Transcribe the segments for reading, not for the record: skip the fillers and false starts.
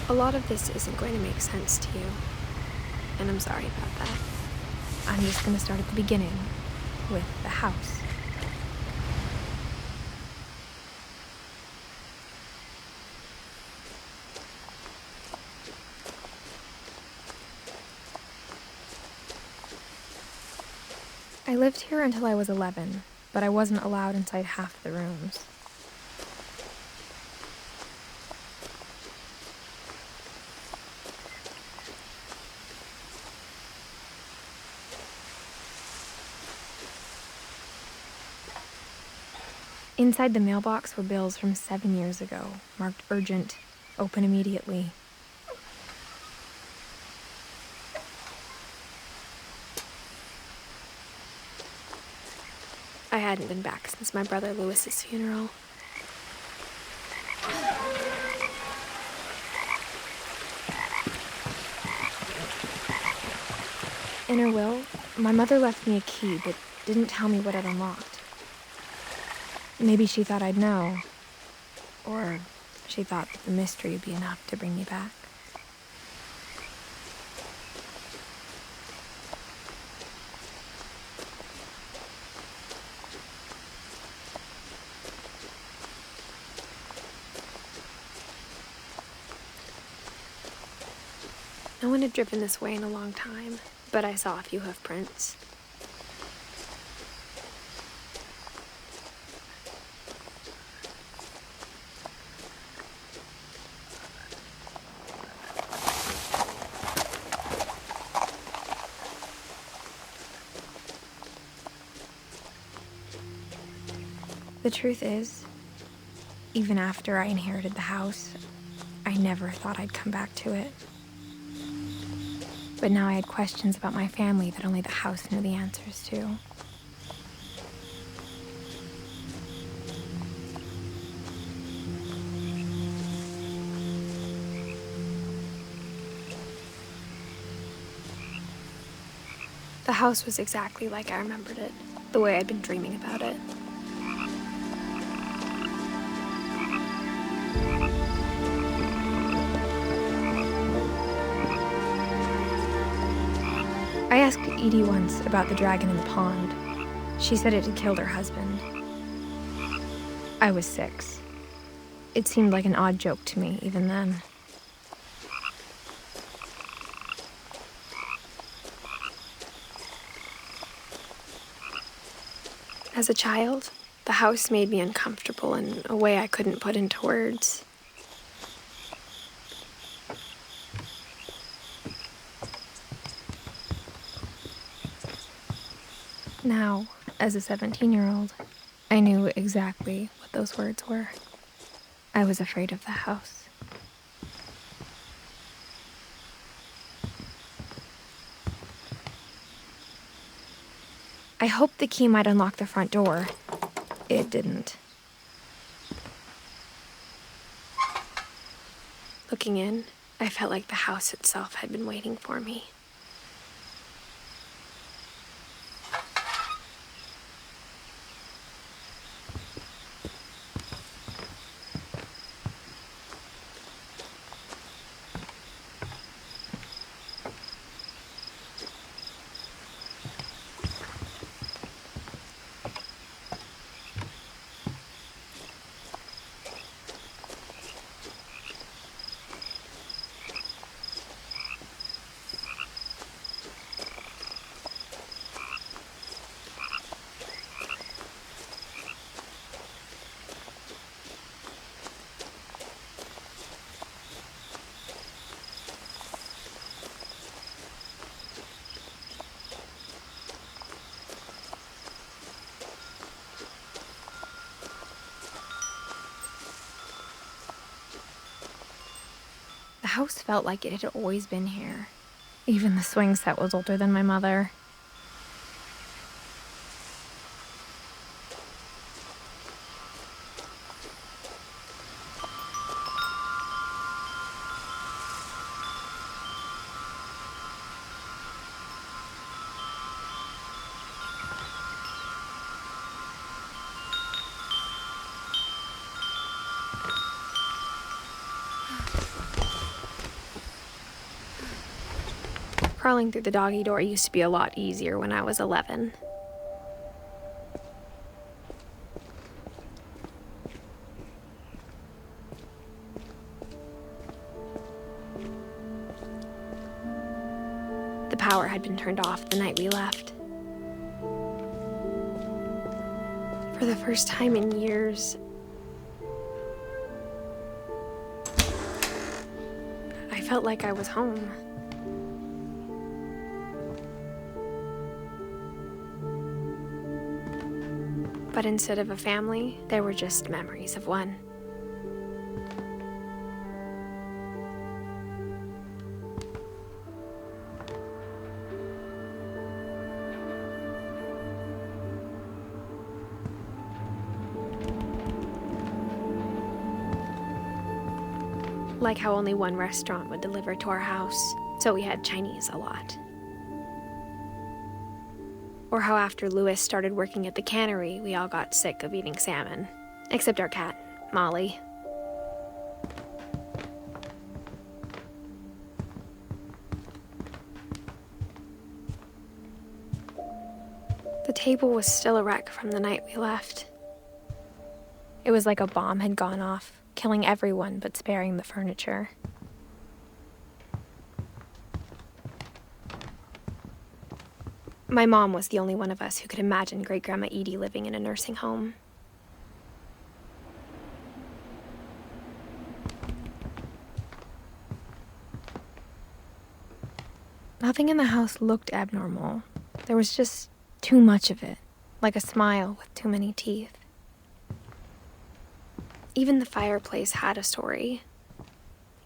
A lot of this isn't going to make sense to you, and I'm sorry about that. I'm just going to start at the beginning, with the house. I lived here until I was 11, but I wasn't allowed inside half the rooms. Inside the mailbox were bills from 7 years ago, marked urgent, open immediately. I hadn't been back since my brother Lewis's funeral. In her will, my mother left me a key, but didn't tell me what it unlocked. Maybe she thought I'd know, or she thought that the mystery would be enough to bring me back. No one had driven this way in a long time, but I saw a few hoof prints. The truth is, even after I inherited the house, I never thought I'd come back to it. But now I had questions about my family that only the house knew the answers to. The house was exactly like I remembered it, the way I'd been dreaming about it. I asked Edie once about the dragon in the pond. She said it had killed her husband. I was 6. It seemed like an odd joke to me, even then. As a child, the house made me uncomfortable in a way I couldn't put into words. Now, as a 17-year-old, I knew exactly what those words were. I was afraid of the house. I hoped the key might unlock the front door. It didn't. Looking in, I felt like the house itself had been waiting for me. The house felt like it had always been here. Even the swing set was older than my mother. Crawling through the doggy door used to be a lot easier when I was 11. The power had been turned off the night we left. For the first time in years, I felt like I was home. But instead of a family, there were just memories of one. Like how only one restaurant would deliver to our house, so we had Chinese a lot. Or how after Louis started working at the cannery, we all got sick of eating salmon. Except our cat, Molly. The table was still a wreck from the night we left. It was like a bomb had gone off, killing everyone but sparing the furniture. My mom was the only one of us who could imagine Great-Grandma Edie living in a nursing home. Nothing in the house looked abnormal. There was just too much of it, like a smile with too many teeth. Even the fireplace had a story.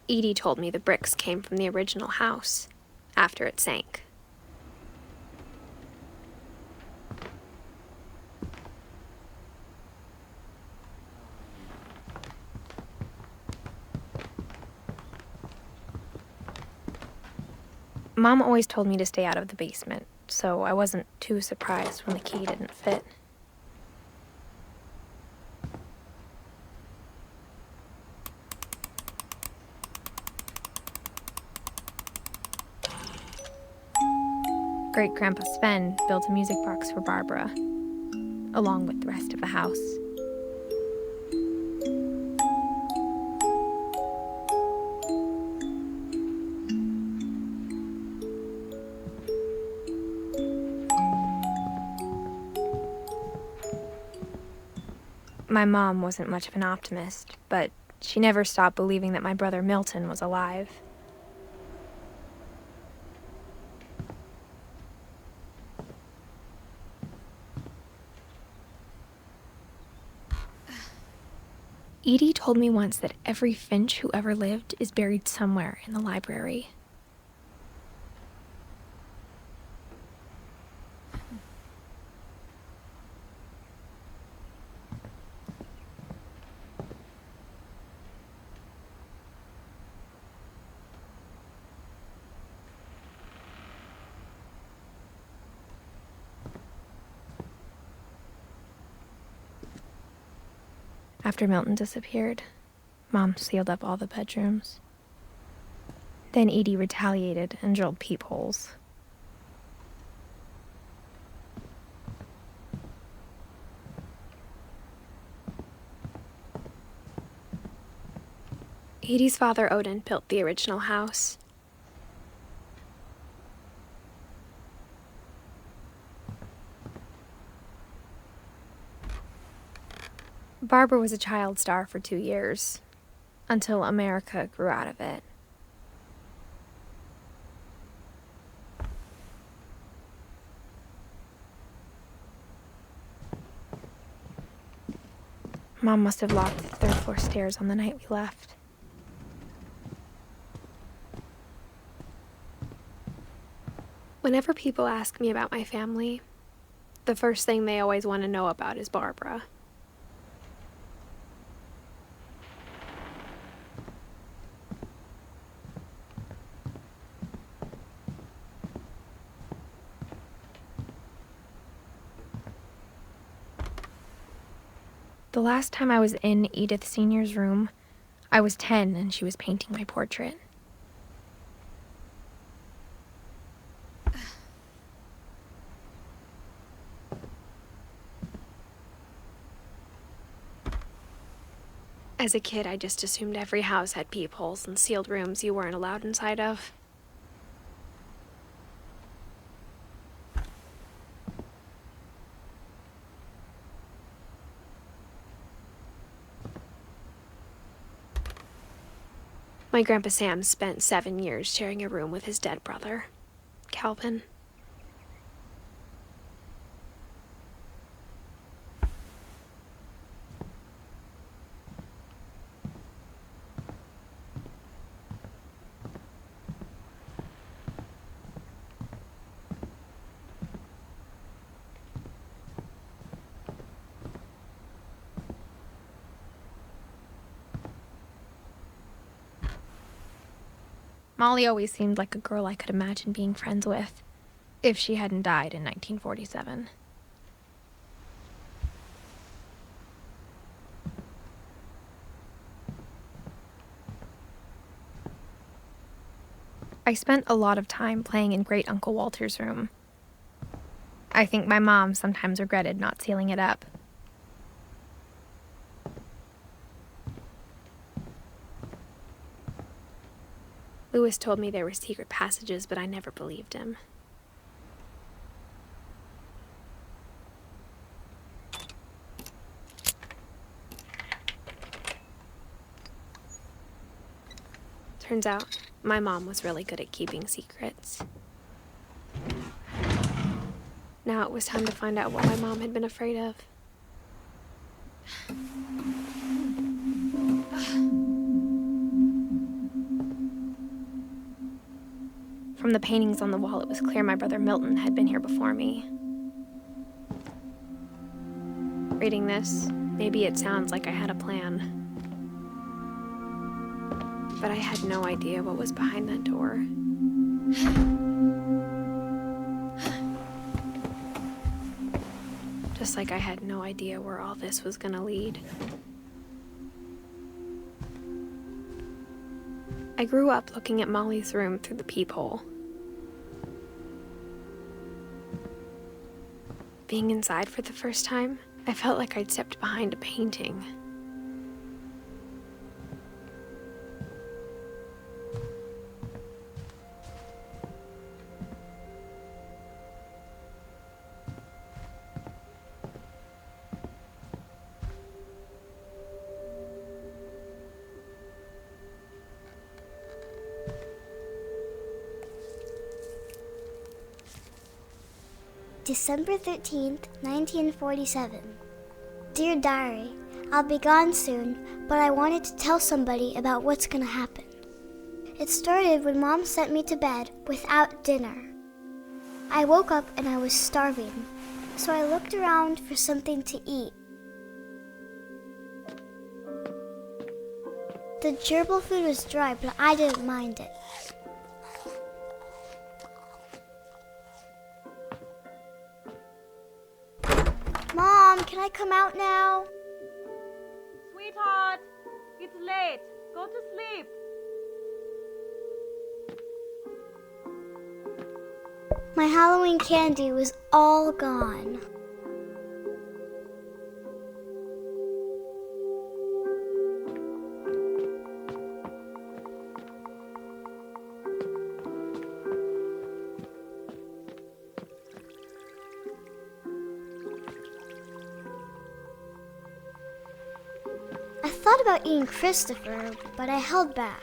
Edie told me the bricks came from the original house, after it sank. Mom always told me to stay out of the basement, so I wasn't too surprised when the key didn't fit. Great-Grandpa Sven built a music box for Barbara, along with the rest of the house. My mom wasn't much of an optimist, but she never stopped believing that my brother Milton was alive. Edie told me once that every Finch who ever lived is buried somewhere in the library. After Milton disappeared, Mom sealed up all the bedrooms. Then Edie retaliated and drilled peepholes. Edie's father, Odin, built the original house. Barbara was a child star for 2 years, until America grew out of it. Mom must have locked the third-floor stairs on the night we left. Whenever people ask me about my family, the first thing they always want to know about is Barbara. The last time I was in Edith Sr.'s room, I was 10 and she was painting my portrait. As a kid, I just assumed every house had peepholes and sealed rooms you weren't allowed inside of. My Grandpa Sam spent 7 years sharing a room with his dead brother, Calvin. Molly always seemed like a girl I could imagine being friends with, if she hadn't died in 1947. I spent a lot of time playing in Great Uncle Walter's room. I think my mom sometimes regretted not sealing it up. Lewis told me there were secret passages, but I never believed him. Turns out, my mom was really good at keeping secrets. Now it was time to find out what my mom had been afraid of. From the paintings on the wall, it was clear my brother Milton had been here before me. Reading this, maybe it sounds like I had a plan. But I had no idea what was behind that door. Just like I had no idea where all this was gonna lead. I grew up looking at Molly's room through the peephole. Being inside for the first time, I felt like I'd stepped behind a painting. December 13th, 1947. Dear Diary, I'll be gone soon, but I wanted to tell somebody about what's gonna happen. It started when Mom sent me to bed without dinner. I woke up and I was starving, so I looked around for something to eat. The gerbil food was dry, but I didn't mind it. Mom, can I come out now? Sweetheart, it's late. Go to sleep. My Halloween candy was all gone. I thought about eating Christopher, but I held back.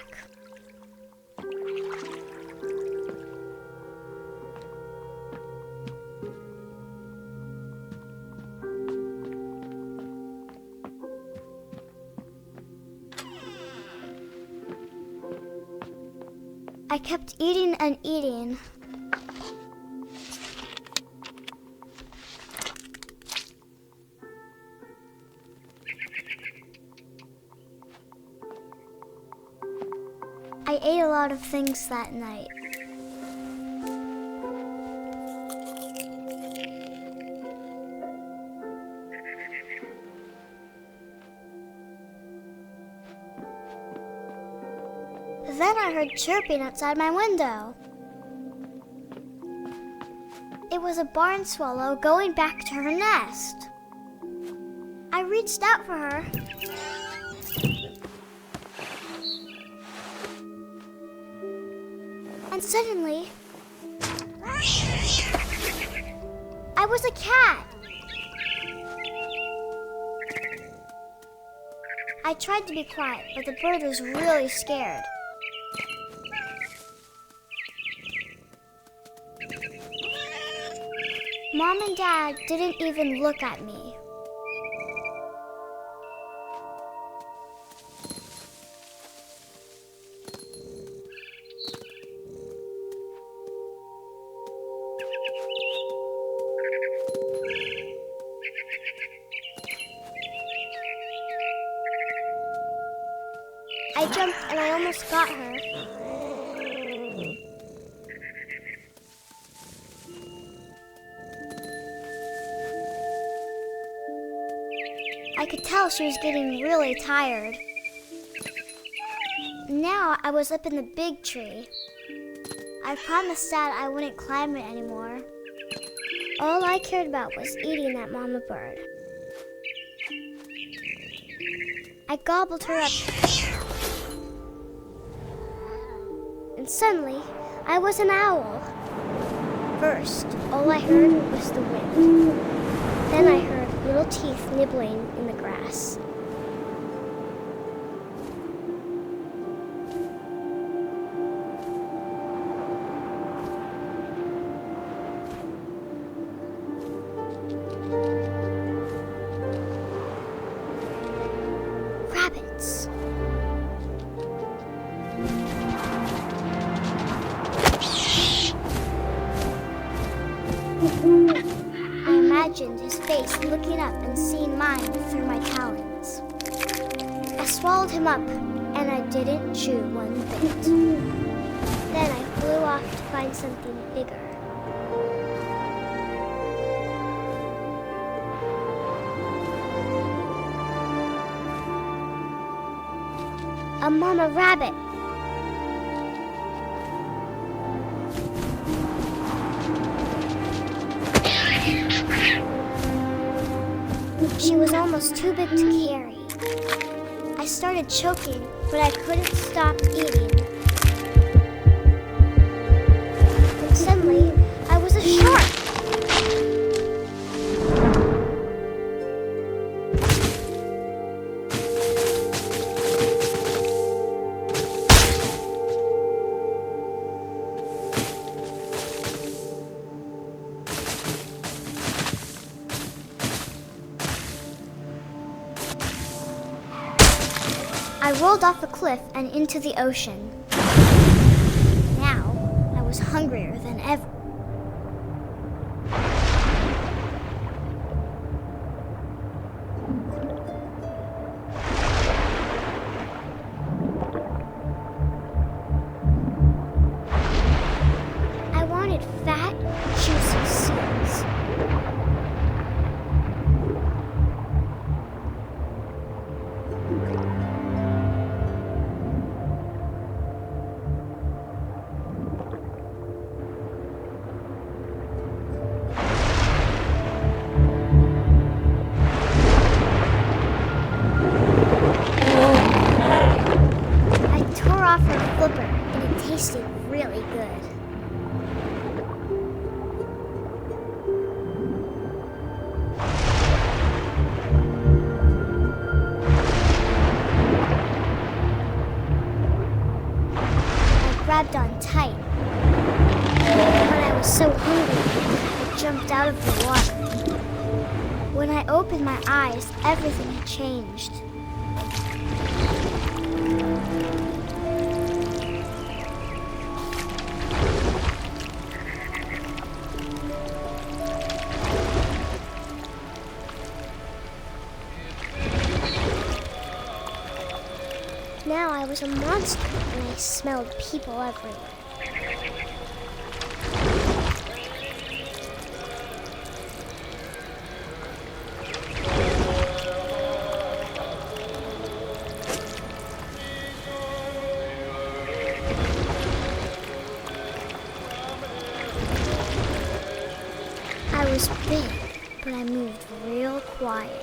I kept eating and eating. I ate a lot of things that night. Then I heard chirping outside my window. It was a barn swallow going back to her nest. I reached out for her, suddenly, I was a cat. I tried to be quiet, but the bird was really scared. Mom and Dad didn't even look at me. I jumped and I almost got her. I could tell she was getting really tired. Now I was up in the big tree. I promised Dad I wouldn't climb it anymore. All I cared about was eating that mama bird. I gobbled her up. And suddenly, I was an owl. First, all I heard was the wind. Then I heard little teeth nibbling in the grass. Rabbits. I imagined his face looking up and seeing mine through my talons. I swallowed him up, and I didn't chew one bit. Then I flew off to find something bigger. A mama rabbit. She was almost too big to carry. I started choking, but I couldn't stop eating. And suddenly, I was a shark. I rolled off a cliff and into the ocean. Now, I was hungrier than ever. I wanted fat, juicy seeds. And it tasted really good. I grabbed on tight, but I was so hungry I jumped out of the water. When I opened my eyes, everything had changed. Now I was a monster, and I smelled people everywhere. I was big, but I moved real quiet.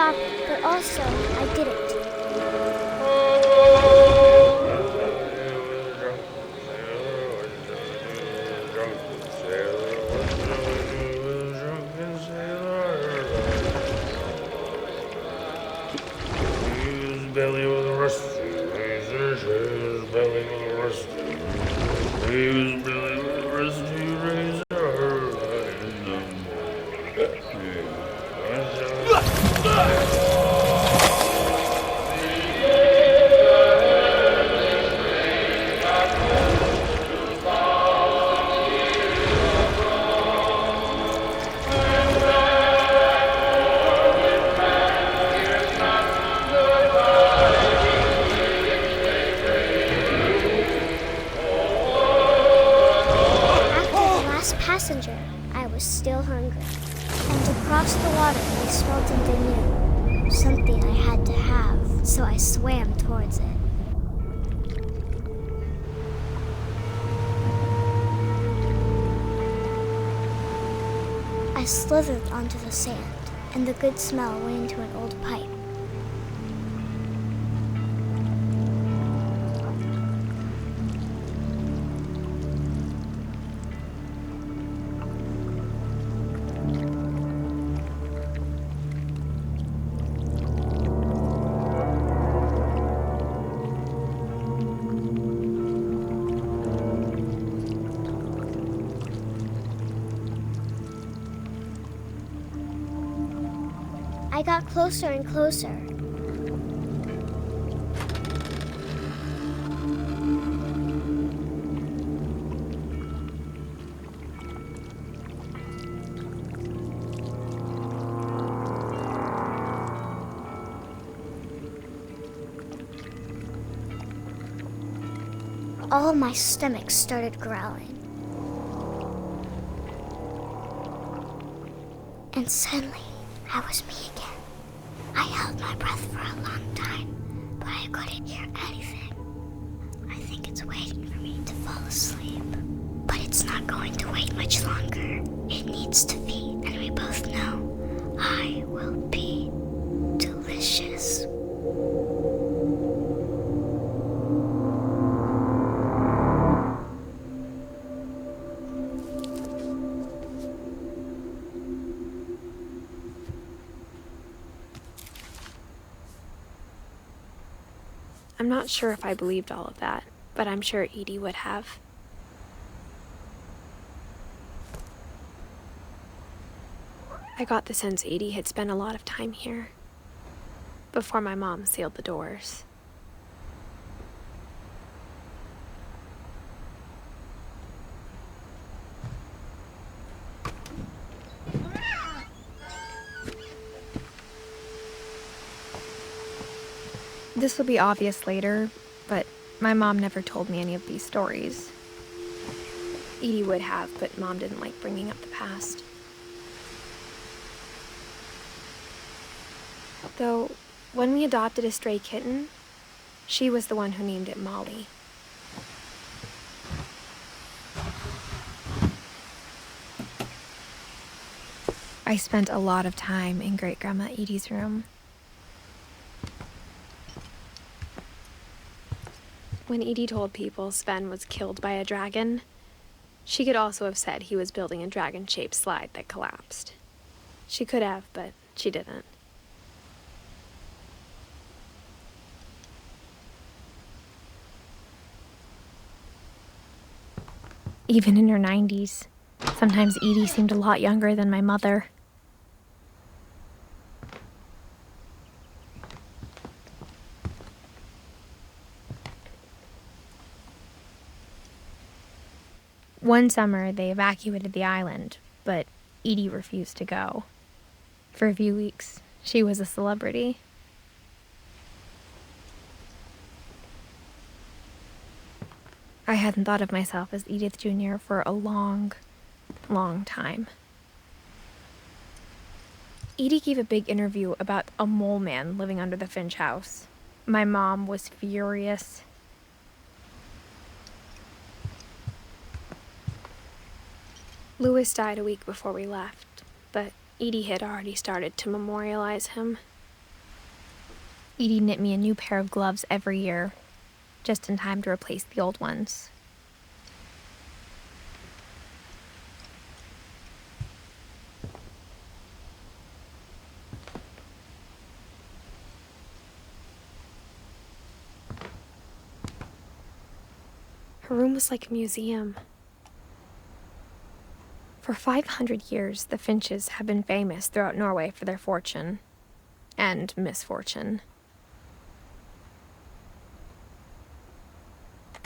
stop, but also I didn't. Belly with a rusty razor, his belly with a rusty, his belly with a rusty razor. Passenger, I was still hungry. And across the water, I smelled something new. Something I had to have, so I swam towards it. I slithered onto the sand, and the good smell went into an old pipe. I got closer and closer. All my stomach started growling. And suddenly, I was me again. I held my breath for a long time, but I couldn't hear anything. I think it's waiting for me to fall asleep. But it's not going to wait much longer. It needs to feed, and we both know I will be delicious. I'm not sure if I believed all of that, but I'm sure Edie would have. I got the sense Edie had spent a lot of time here, before my mom sealed the doors. This will be obvious later, but my mom never told me any of these stories. Edie would have, but Mom didn't like bringing up the past. Though, when we adopted a stray kitten, she was the one who named it Molly. I spent a lot of time in Great-Grandma Edie's room. When Edie told people Sven was killed by a dragon, she could also have said he was building a dragon-shaped slide that collapsed. She could have, but she didn't. Even in her 90s, sometimes Edie seemed a lot younger than my mother. One summer, they evacuated the island, but Edie refused to go. For a few weeks, she was a celebrity. I hadn't thought of myself as Edith Jr. for a long, long time. Edie gave a big interview about a mole man living under the Finch house. My mom was furious. Louis died a week before we left, but Edie had already started to memorialize him. Edie knit me a new pair of gloves every year, just in time to replace the old ones. Her room was like a museum. For 500 years, the Finches have been famous throughout Norway for their fortune and misfortune.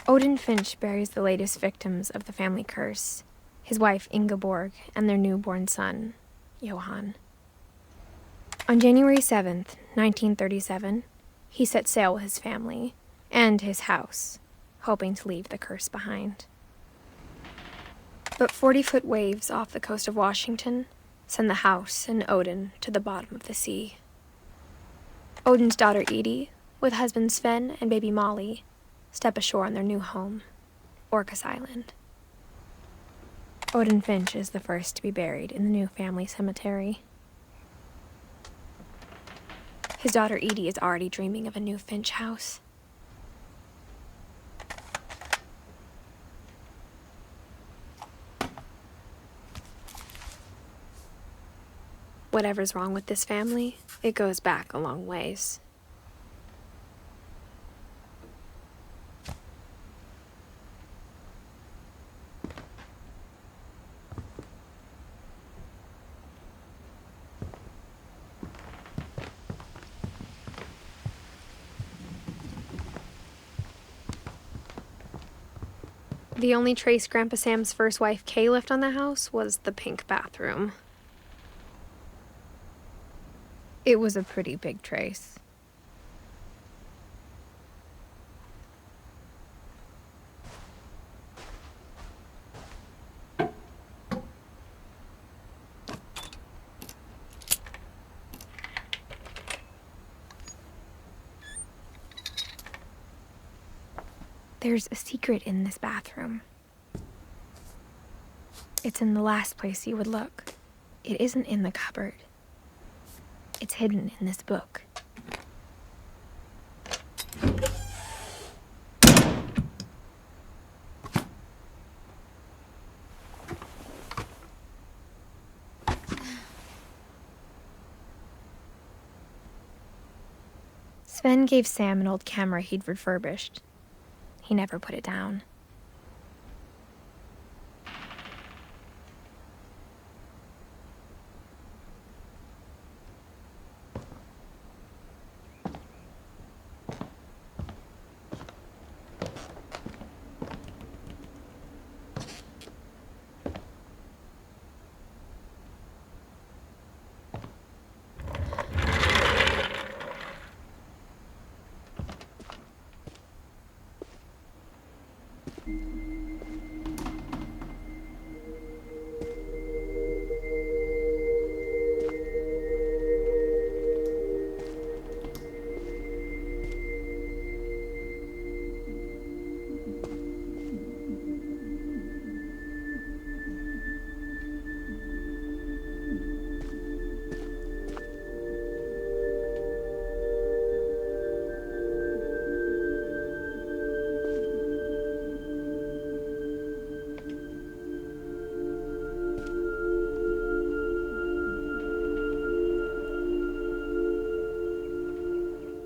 Odin Finch buries the latest victims of the family curse, his wife Ingeborg and their newborn son, Johan. On January 7th, 1937, he set sail with his family and his house, hoping to leave the curse behind. But 40-foot waves off the coast of Washington send the house and Odin to the bottom of the sea. Odin's daughter Edie, with husband Sven and baby Molly, step ashore on their new home, Orcas Island. Odin Finch is the first to be buried in the new family cemetery. His daughter Edie is already dreaming of a new Finch house. Whatever's wrong with this family, it goes back a long ways. The only trace Grandpa Sam's first wife Kay left on the house was the pink bathroom. It was a pretty big trace. There's a secret in this bathroom. It's in the last place you would look. It isn't in the cupboard. It's hidden in this book. Sven gave Sam an old camera he'd refurbished. He never put it down.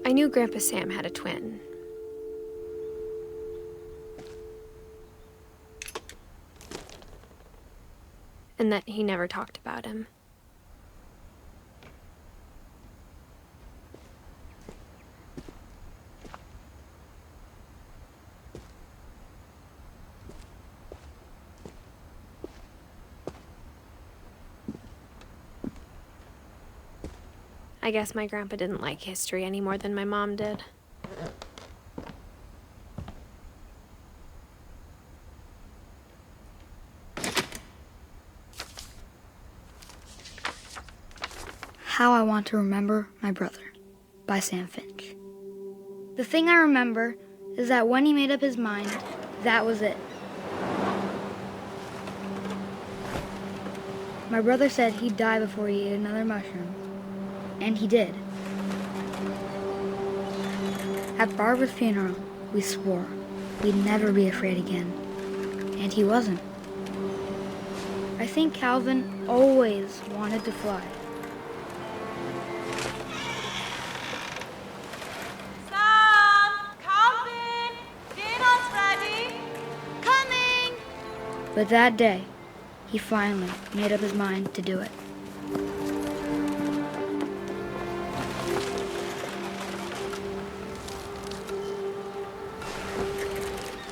I knew Grandpa Sam had a twin. And that he never talked about him. I guess my grandpa didn't like history any more than my mom did. How I Want to Remember My Brother by Sam Finch. The thing I remember is that when he made up his mind, that was it. My brother said he'd die before he ate another mushroom. And he did. At Barbara's funeral, we swore we'd never be afraid again. And he wasn't. I think Calvin always wanted to fly. Sam! Calvin! Dinner's ready! Coming! But that day, he finally made up his mind to do it.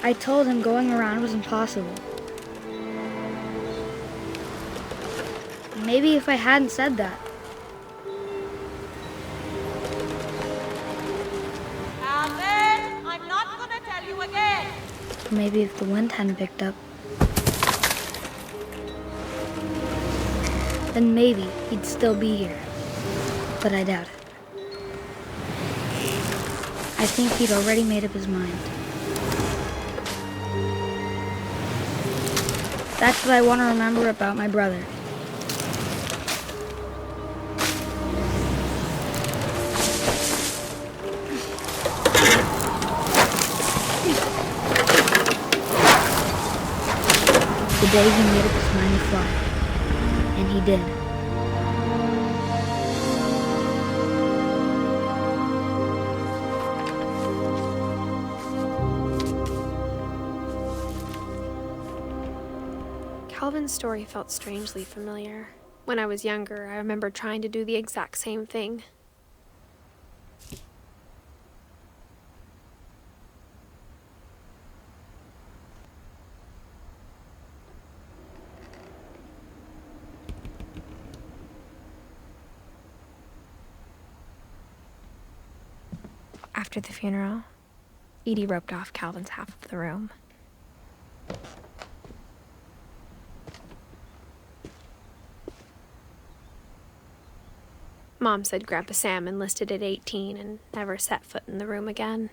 I told him going around was impossible. Maybe if I hadn't said that, Calvin! I'm not gonna tell you again! maybe if the wind hadn't picked up, then maybe he'd still be here. But I doubt it. I think he'd already made up his mind. That's what I want to remember about my brother. The day he made up his mind to fly. And he did. Calvin's story felt strangely familiar. When I was younger, I remember trying to do the exact same thing. After the funeral, Edie roped off Calvin's half of the room. Mom said Grandpa Sam enlisted at 18 and never set foot in the room again.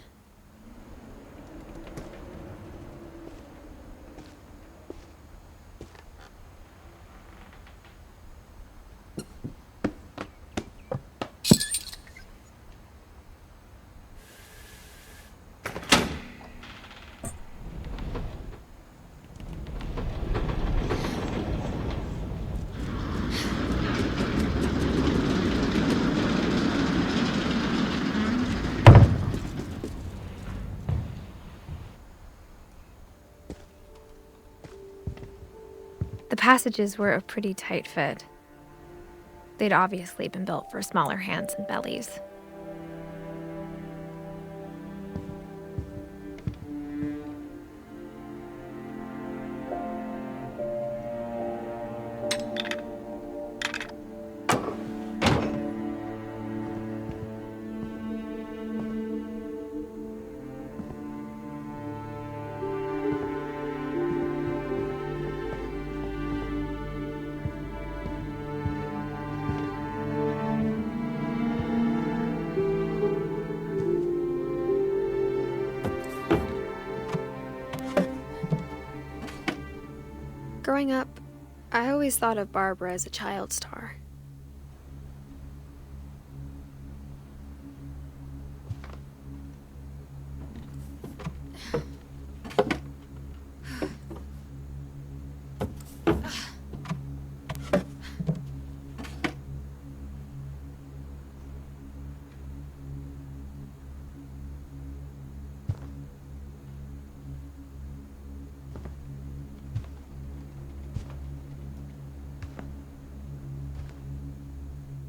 The passages were a pretty tight fit. They'd obviously been built for smaller hands and bellies. Growing up, I always thought of Barbara as a child star.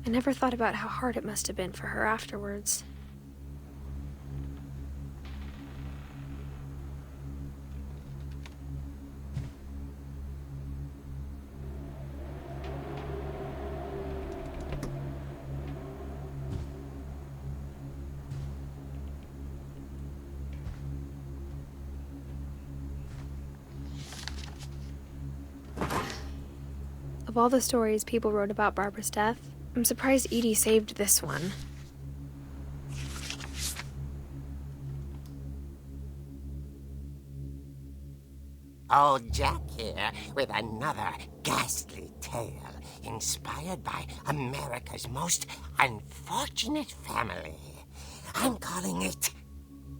I never thought about how hard it must have been for her afterwards. Of all the stories people wrote about Barbara's death, I'm surprised Edie saved this one. Old Jack here with another ghastly tale inspired by America's most unfortunate family. I'm calling it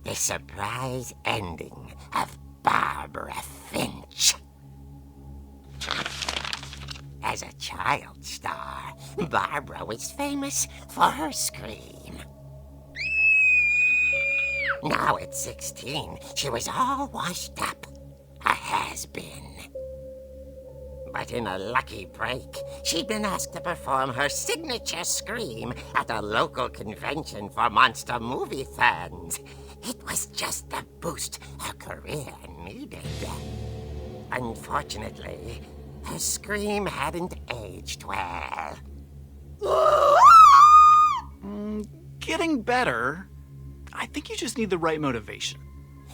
the surprise ending of Barbara Finch. As a child star, Barbara was famous for her scream. Now at 16, she was all washed up, a has-been. But in a lucky break, she'd been asked to perform her signature scream at a local convention for monster movie fans. It was just the boost her career needed. Unfortunately, her scream hadn't aged well. Getting better. I think you just need the right motivation.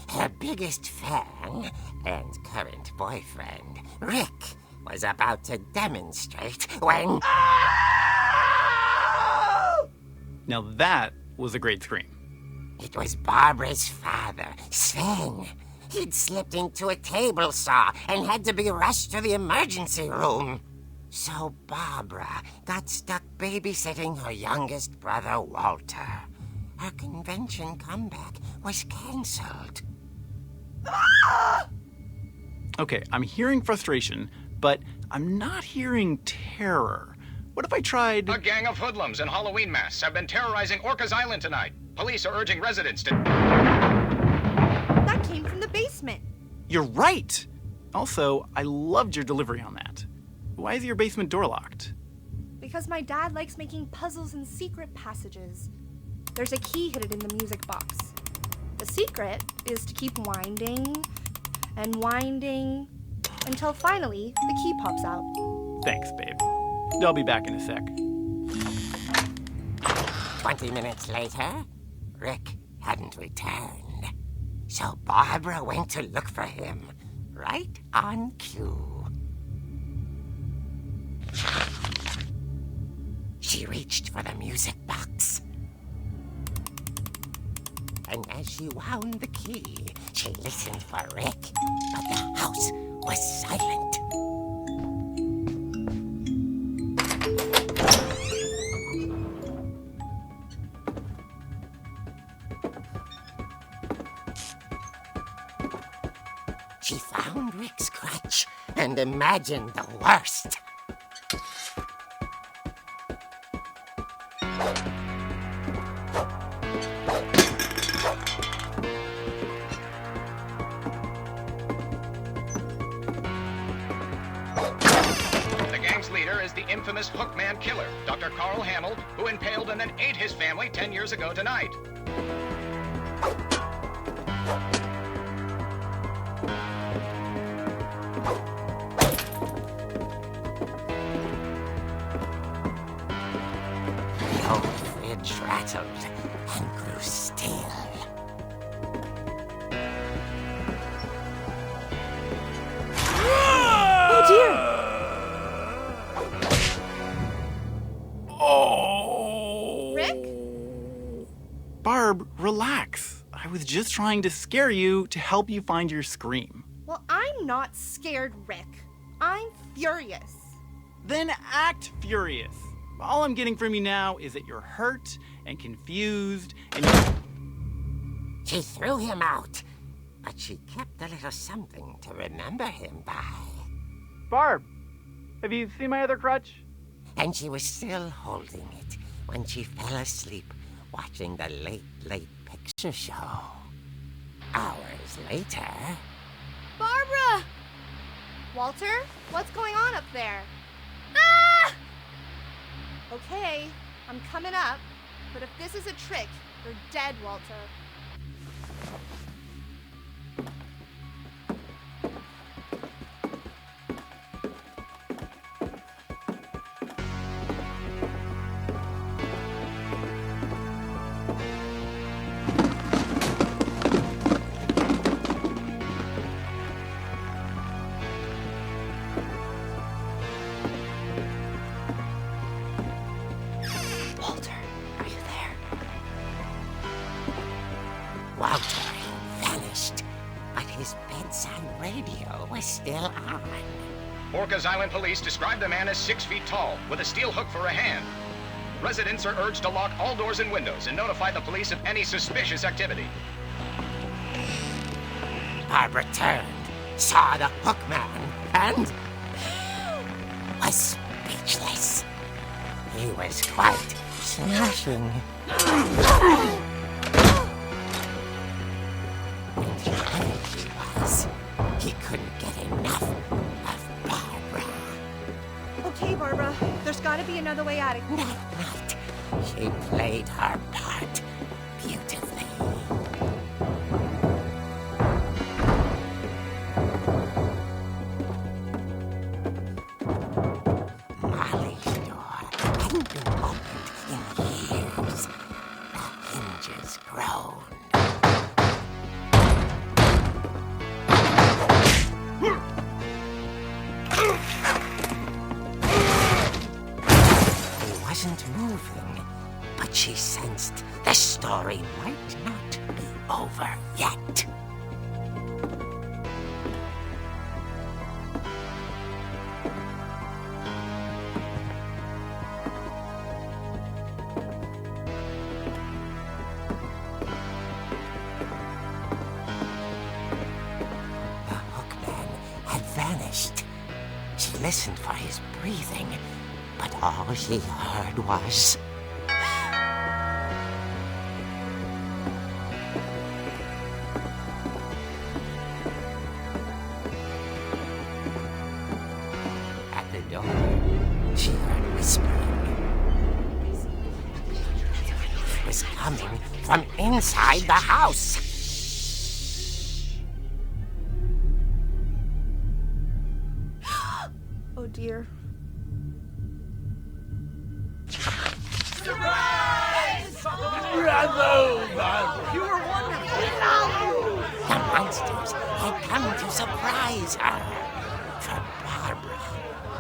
Her biggest fan and current boyfriend, Rick, was about to demonstrate when... Now that was a great scream. It was Barbara's father, Sven. He'd slipped into a table saw and had to be rushed to the emergency room. So Barbara got stuck babysitting her youngest brother, Walter. Her convention comeback was canceled. Okay, I'm hearing frustration, but I'm not hearing terror. What if I tried... A gang of hoodlums in Halloween masks have been terrorizing Orcas Island tonight. Police are urging residents to... That came from the basement. You're right! Also, I loved your delivery on that. Why is your basement door locked? Because my dad likes making puzzles and secret passages. There's a key hidden in the music box. The secret is to keep winding and winding until finally the key pops out. Thanks, babe. I'll be back in a sec. 20 minutes later, Rick hadn't returned. So Barbara went to look for him, right on cue. She reached for the music box. And as she wound the key, she listened for Rick, but the house was silent. She found Rick's crutch and imagined the worst. The gang's leader is the infamous Hookman killer, Dr. Carl Hamill, who impaled and then ate his family 10 years ago tonight. The old fridge rattled and grew still. Oh dear! Oh! Rick? Barb, relax. I was just trying to scare you to help you find your scream. Well, I'm not scared, Rick. I'm furious. Then act furious. All I'm getting from you now is that you're hurt and confused and She threw him out, but she kept a little something to remember him by. Barb, have you seen my other crutch? And she was still holding it when she fell asleep watching the late picture show. Hours later... Barbara! Walter, what's going on up there? Ah! Okay, I'm coming up, but if this is a trick, you're dead, Walter. Walter vanished, but his bedside radio was still on. Orcas Island police describe the man as 6 feet tall, with a steel hook for a hand. Residents are urged to lock all doors and windows and notify the police of any suspicious activity. Barbara turned, saw the hookman, and was speechless. He was quite smashing. And there he was. He couldn't get enough of Barbara. Okay, Barbara, there's gotta be another way out of here. That night, she played her part beautifully. Molly's door hadn't been opened in years. The hinges groaned. He wasn't moving, but she sensed the story might not be over yet. The hookman had vanished. She listened for his breathing, but all she heard was... At the door, she heard whispering. It was coming from inside the house. Oh dear. The monsters had come to surprise her. For Barbara,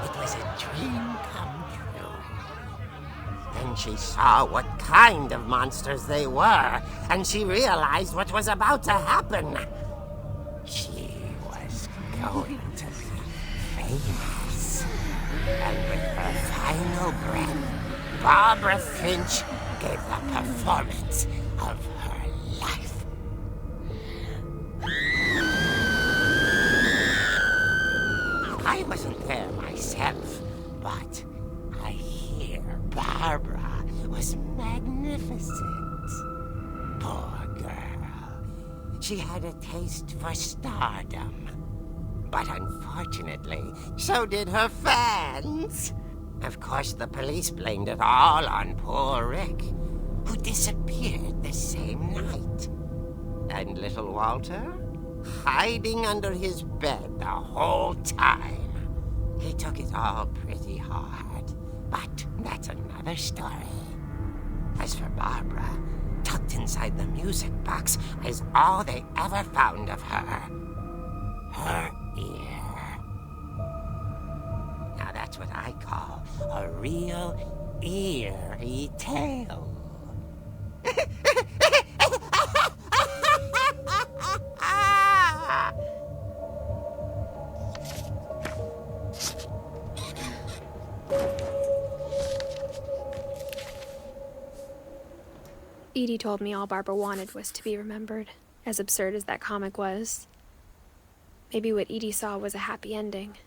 it was a dream come true. Then she saw what kind of monsters they were, and she realized what was about to happen. She was going to be famous. And with her final breath, Barbara Finch gave the performance of her life. I wasn't there myself, but I hear Barbara was magnificent. Poor girl. She had a taste for stardom. But unfortunately, so did her fans. Of course, the police blamed it all on poor Rick, who disappeared the same night. And little Walter? Hiding under his bed the whole time. He took it all pretty hard, but that's another story. As for Barbara, tucked inside the music box is all they ever found of her. Her ear. Now that's what I call a real eerie tale. Edie told me all Barbara wanted was to be remembered, as absurd as that comic was. Maybe what Edie saw was a happy ending.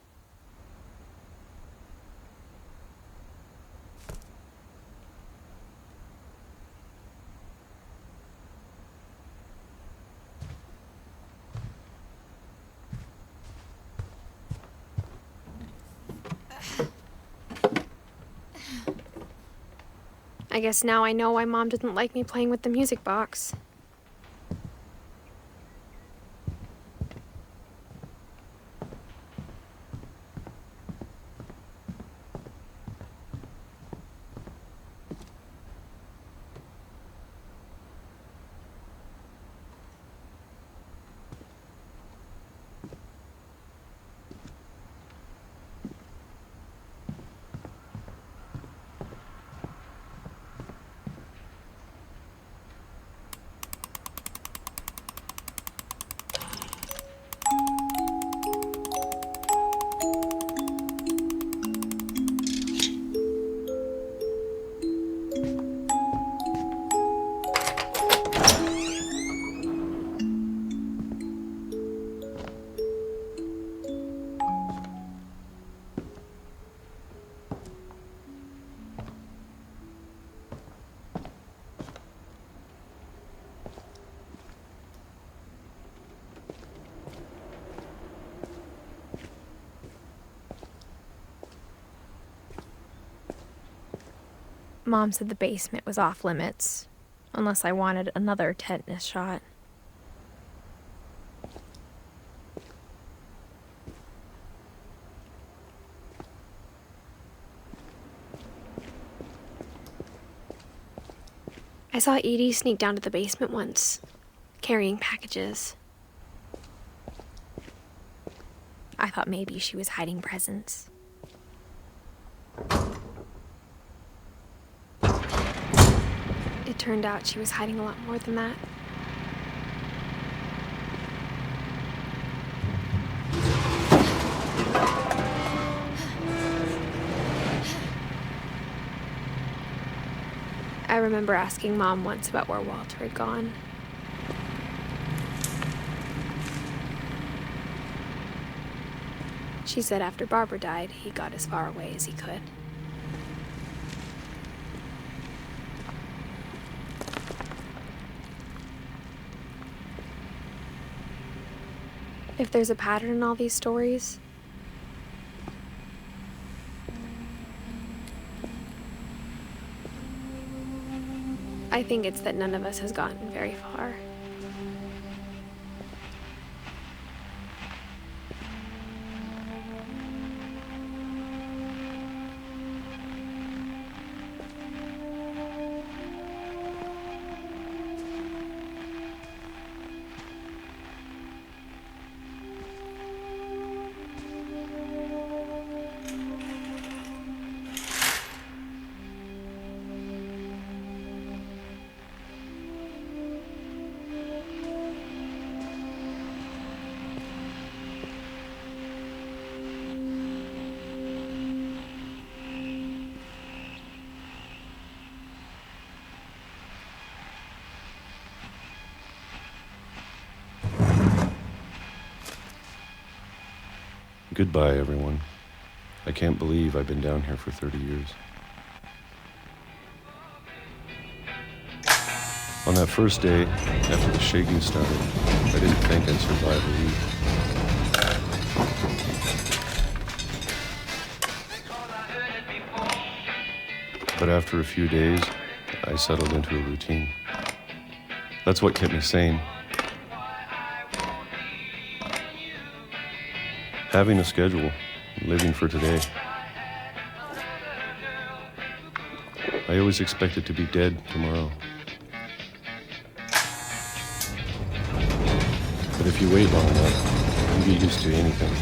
I guess now I know why Mom didn't like me playing with the music box. Mom said the basement was off limits, unless I wanted another tetanus shot. I saw Edie sneak down to the basement once, carrying packages. I thought maybe she was hiding presents. It turned out she was hiding a lot more than that. I remember asking Mom once about where Walter had gone. She said after Barbara died, he got as far away as he could. If there's a pattern in all these stories, I think it's that none of us has gotten very far. Goodbye, everyone. I can't believe I've been down here for 30 years. On that first day, after the shaking started, I didn't think I'd survive a week. But after a few days, I settled into a routine. That's what kept me sane. Having a schedule, living for today. I always expected to be dead tomorrow. But if you wait long enough, you get used to anything.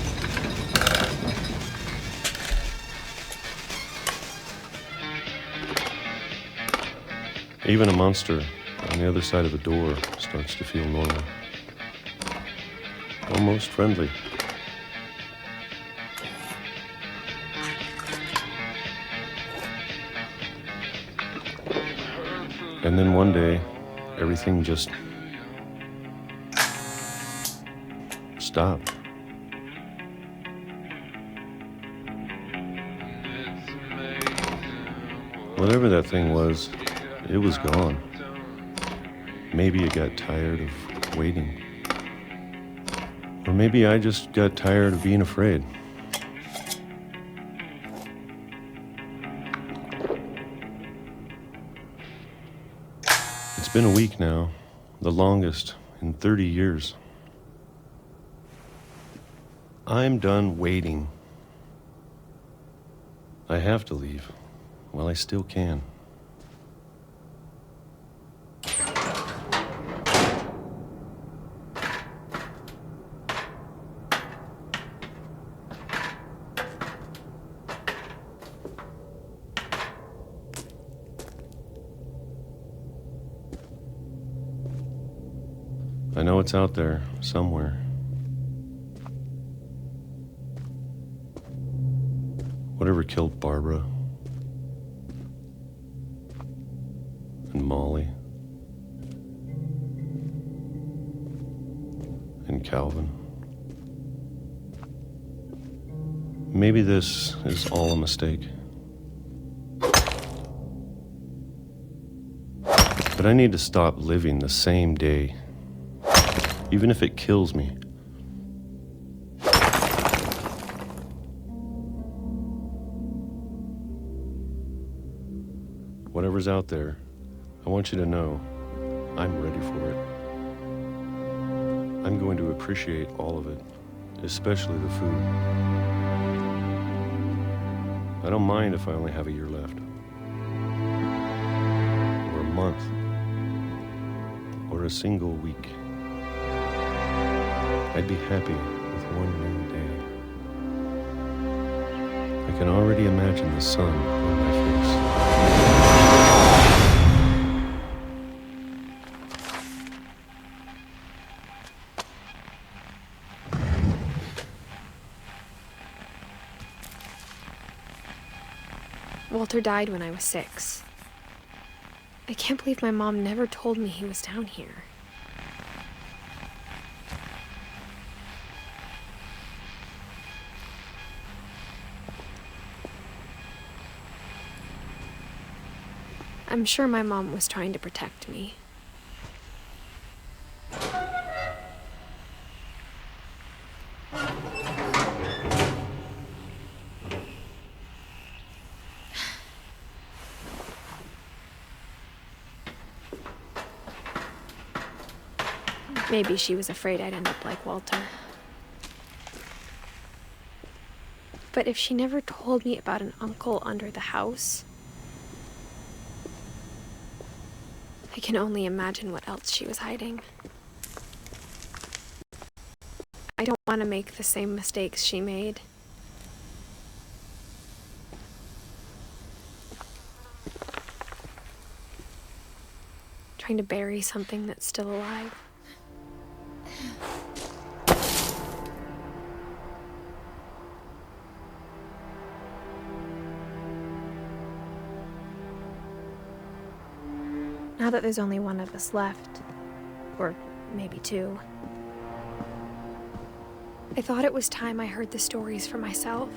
Even a monster on the other side of the door starts to feel normal. Almost friendly. And then one day, everything just stopped. Whatever that thing was, it was gone. Maybe it got tired of waiting. Or maybe I just got tired of being afraid. It's been a week now, the longest in 30 years. I'm done waiting. I have to leave while I still can. I know it's out there somewhere. Whatever killed Barbara and Molly and Calvin. Maybe this is all a mistake. But I need to stop living the same day, even if it kills me. whatever's out there, I want you to know I'm ready for it. I'm going to appreciate all of it, especially the food. I don't mind if I only have a year left, or a month, or a single week. I'd be happy with one new day. I can already imagine the sun on my face. Walter died when I was 6. I can't believe my mom never told me he was down here. I'm sure my mom was trying to protect me. Maybe she was afraid I'd end up like Walter. But if she never told me about an uncle under the house, I can only imagine what else she was hiding. I don't want to make the same mistakes she made. Trying to bury something that's still alive. Now that there's only one of us left, or maybe 2, I thought it was time I heard the stories for myself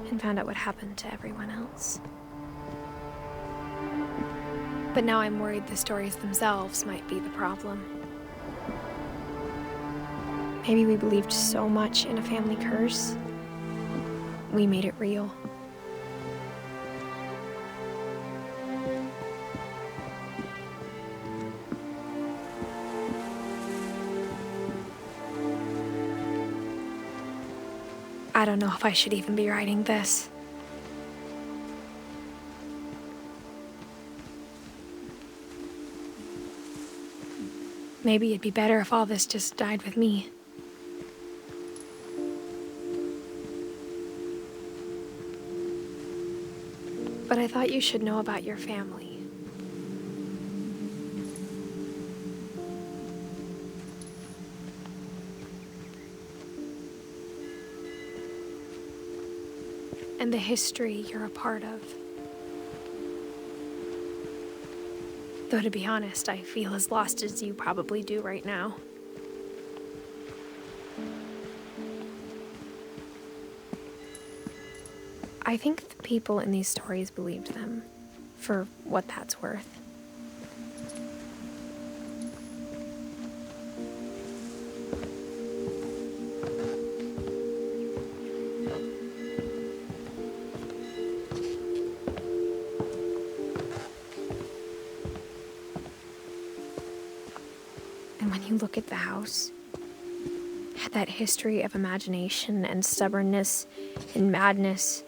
and found out what happened to everyone else. But now I'm worried the stories themselves might be the problem. Maybe we believed so much in a family curse, we made it real. I don't know if I should even be writing this. Maybe it'd be better if all this just died with me. But I thought you should know about your family. And the history you're a part of. Though to be honest, I feel as lost as you probably do right now. I think the people in these stories believed them, for what that's worth. And when you look at the house, had that history of imagination and stubbornness and madness,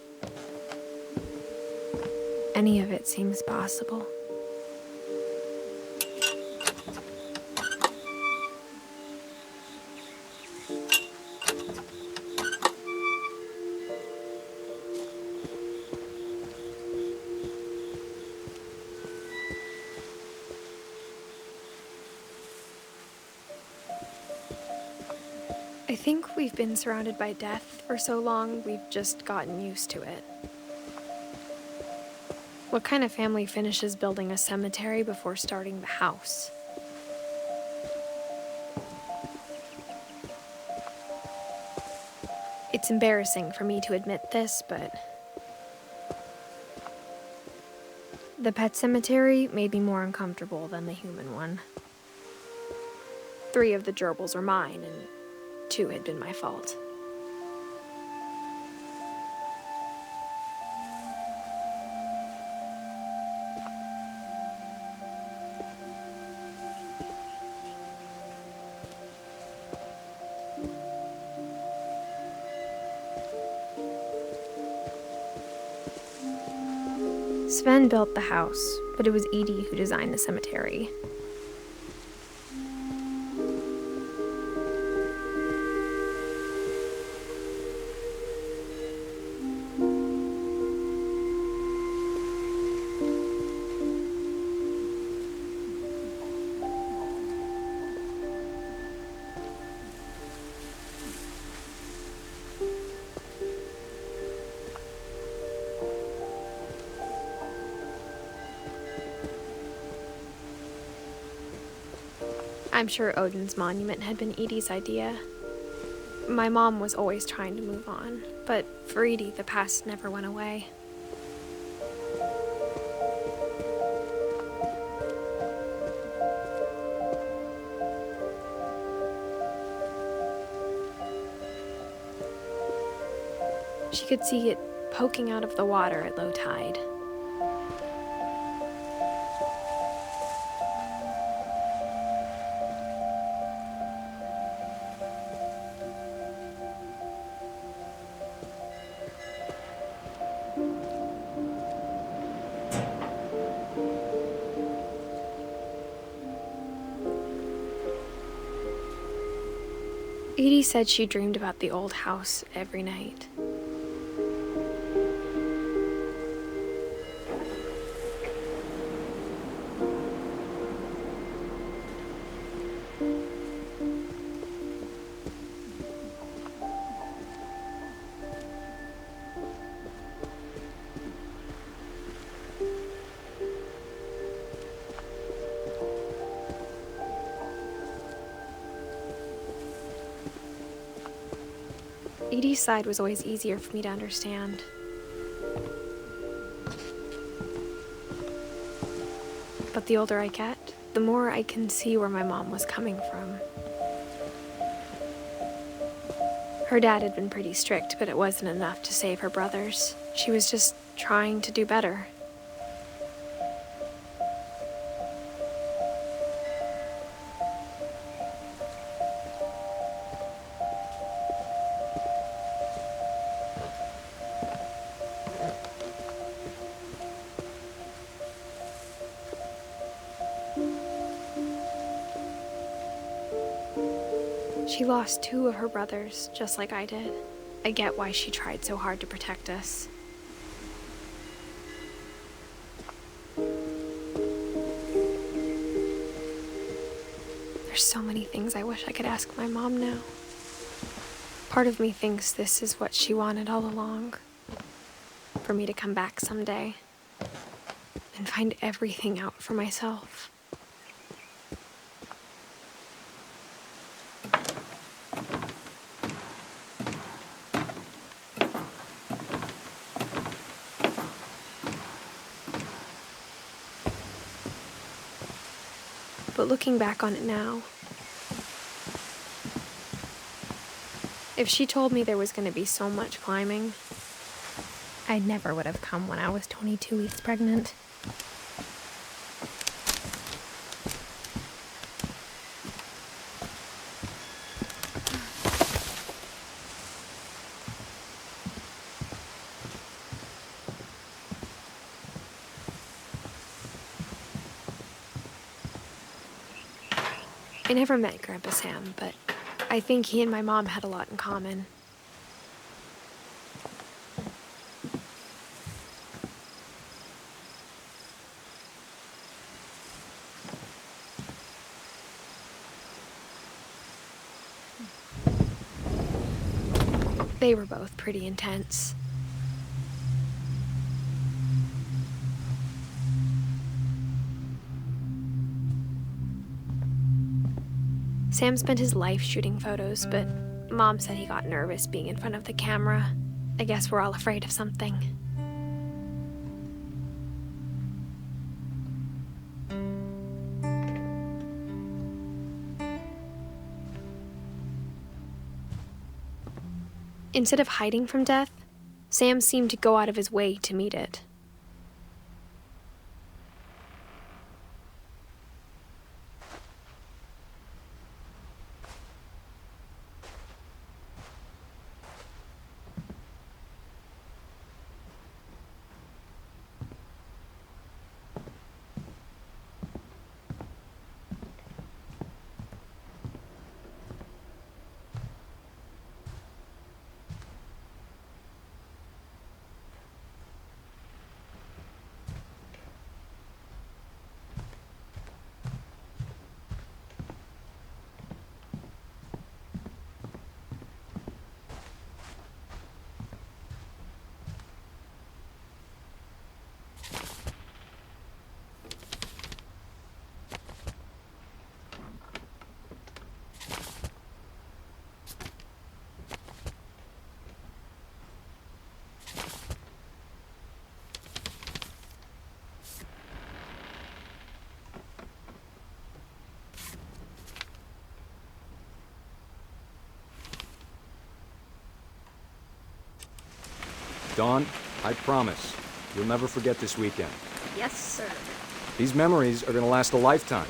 any of it seems possible. I think we've been surrounded by death for so long, we've just gotten used to it. What kind of family finishes building a cemetery before starting the house? It's embarrassing for me to admit this, but the pet cemetery made me more uncomfortable than the human one. 3 of the gerbils are mine, and 2 had been my fault. Sven built the house, but it was Edie who designed the cemetery. I'm sure Odin's monument had been Edie's idea. My mom was always trying to move on, but for Edie, the past never went away. She could see it poking out of the water at low tide. Edie said she dreamed about the old house every night. Edie's side was always easier for me to understand. But the older I get, the more I can see where my mom was coming from. Her dad had been pretty strict, but it wasn't enough to save her brothers. She was just trying to do better. She lost 2 of her brothers, just like I did. I get why she tried so hard to protect us. There's so many things I wish I could ask my mom now. Part of me thinks this is what she wanted all along. For me to come back someday and find everything out for myself. But looking back on it now, if she told me there was going to be so much climbing, I never would have come when I was 22 weeks pregnant. I never met Grandpa Sam, but I think he and my mom had a lot in common. They were both pretty intense. Sam spent his life shooting photos, but Mom said he got nervous being in front of the camera. I guess we're all afraid of something. Instead of hiding from death, Sam seemed to go out of his way to meet it. Dawn, I promise, you'll never forget this weekend. Yes, sir. These memories are gonna last a lifetime.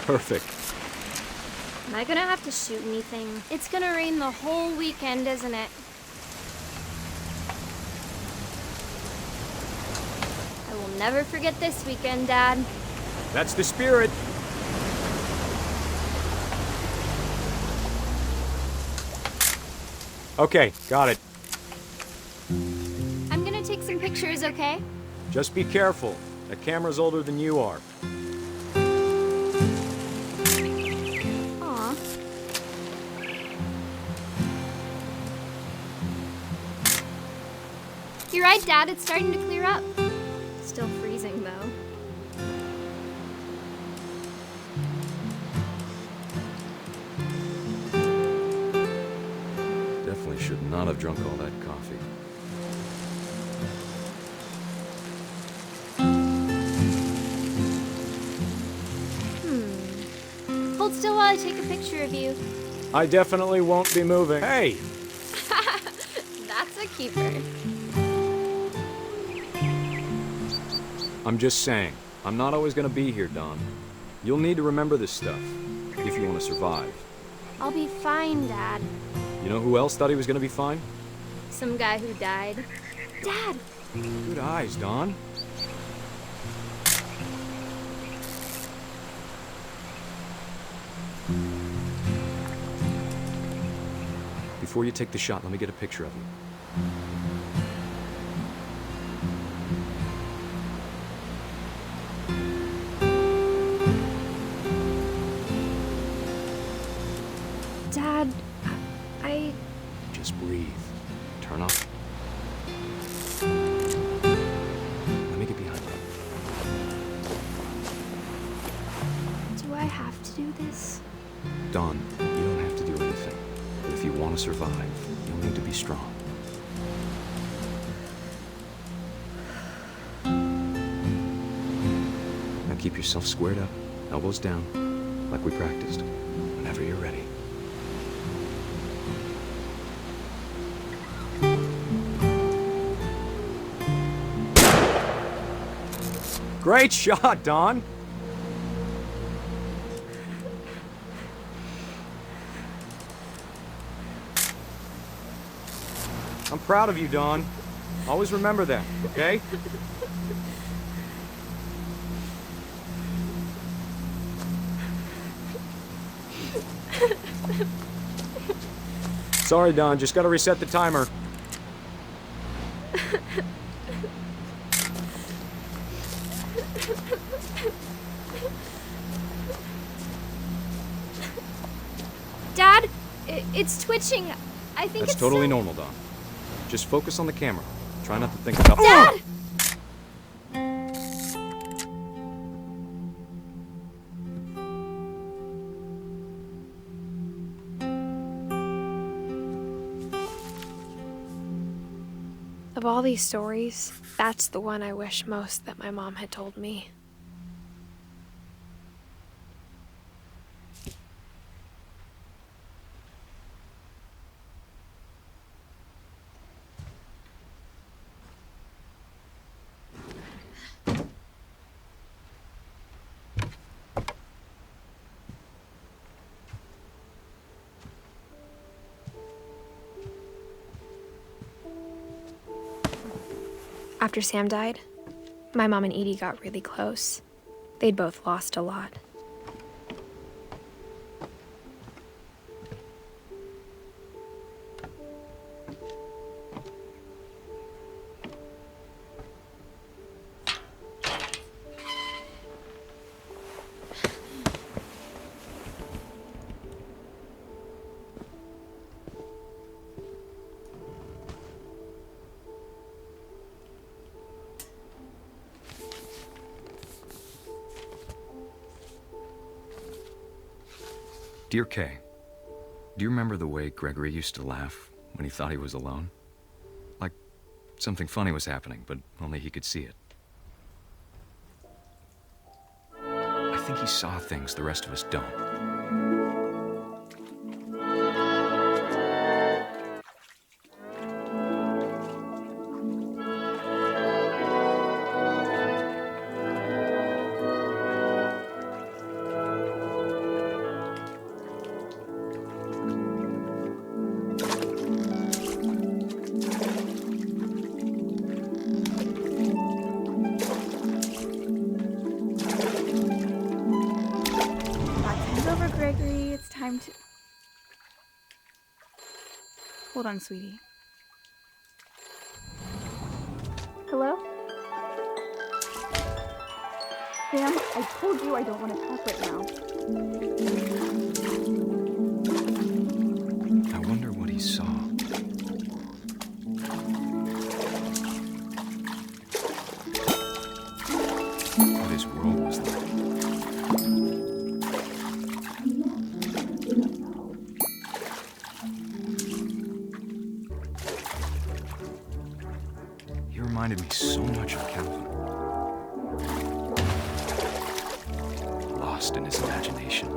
Perfect. Am I gonna have to shoot anything? It's gonna rain the whole weekend, isn't it? I will never forget this weekend, Dad. That's the spirit. Okay, got it. I'm gonna take some pictures, okay? Just be careful. That camera's older than you are. Aw. You're right, Dad. It's starting to clear up. Still freezing, though. Definitely should not have drunk all that coffee. Hold still while I take a picture of you. I definitely won't be moving. Hey! That's a keeper. I'm just saying, I'm not always gonna be here, Dawn. You'll need to remember this stuff, if you want to survive. I'll be fine, Dad. You know who else thought he was gonna be fine? Some guy who died. Dad! Good eyes, Dawn. Before you take the shot, let me get a picture of you. Dad, I... Just breathe. Turn off. Let me get behind you. Do I have to do this? Dawn, you don't have to do anything. But if you want to survive, you'll need to be strong. Now keep yourself squared up, elbows down, like we practiced. Whenever you're ready. Great shot, Dawn! I'm proud of you, Dawn. Always remember that, okay? Sorry, Dawn, just gotta reset the timer. Dad, it's twitching. I think That's it's totally normal, Dawn. Just focus on the camera. Try not to think about— Dad! Of all these stories, that's the one I wish most that my mom had told me. After Sam died, my mom and Edie got really close. They'd both lost a lot. Dear Kay, do you remember the way Gregory used to laugh when he thought he was alone? Like something funny was happening, but only he could see it. I think he saw things the rest of us don't. Hold on, sweetie. Hello? Sam, I told you I don't want to talk right now. I wonder what he saw. What his world was like. He reminded me so much of Calvin. Lost in his imagination.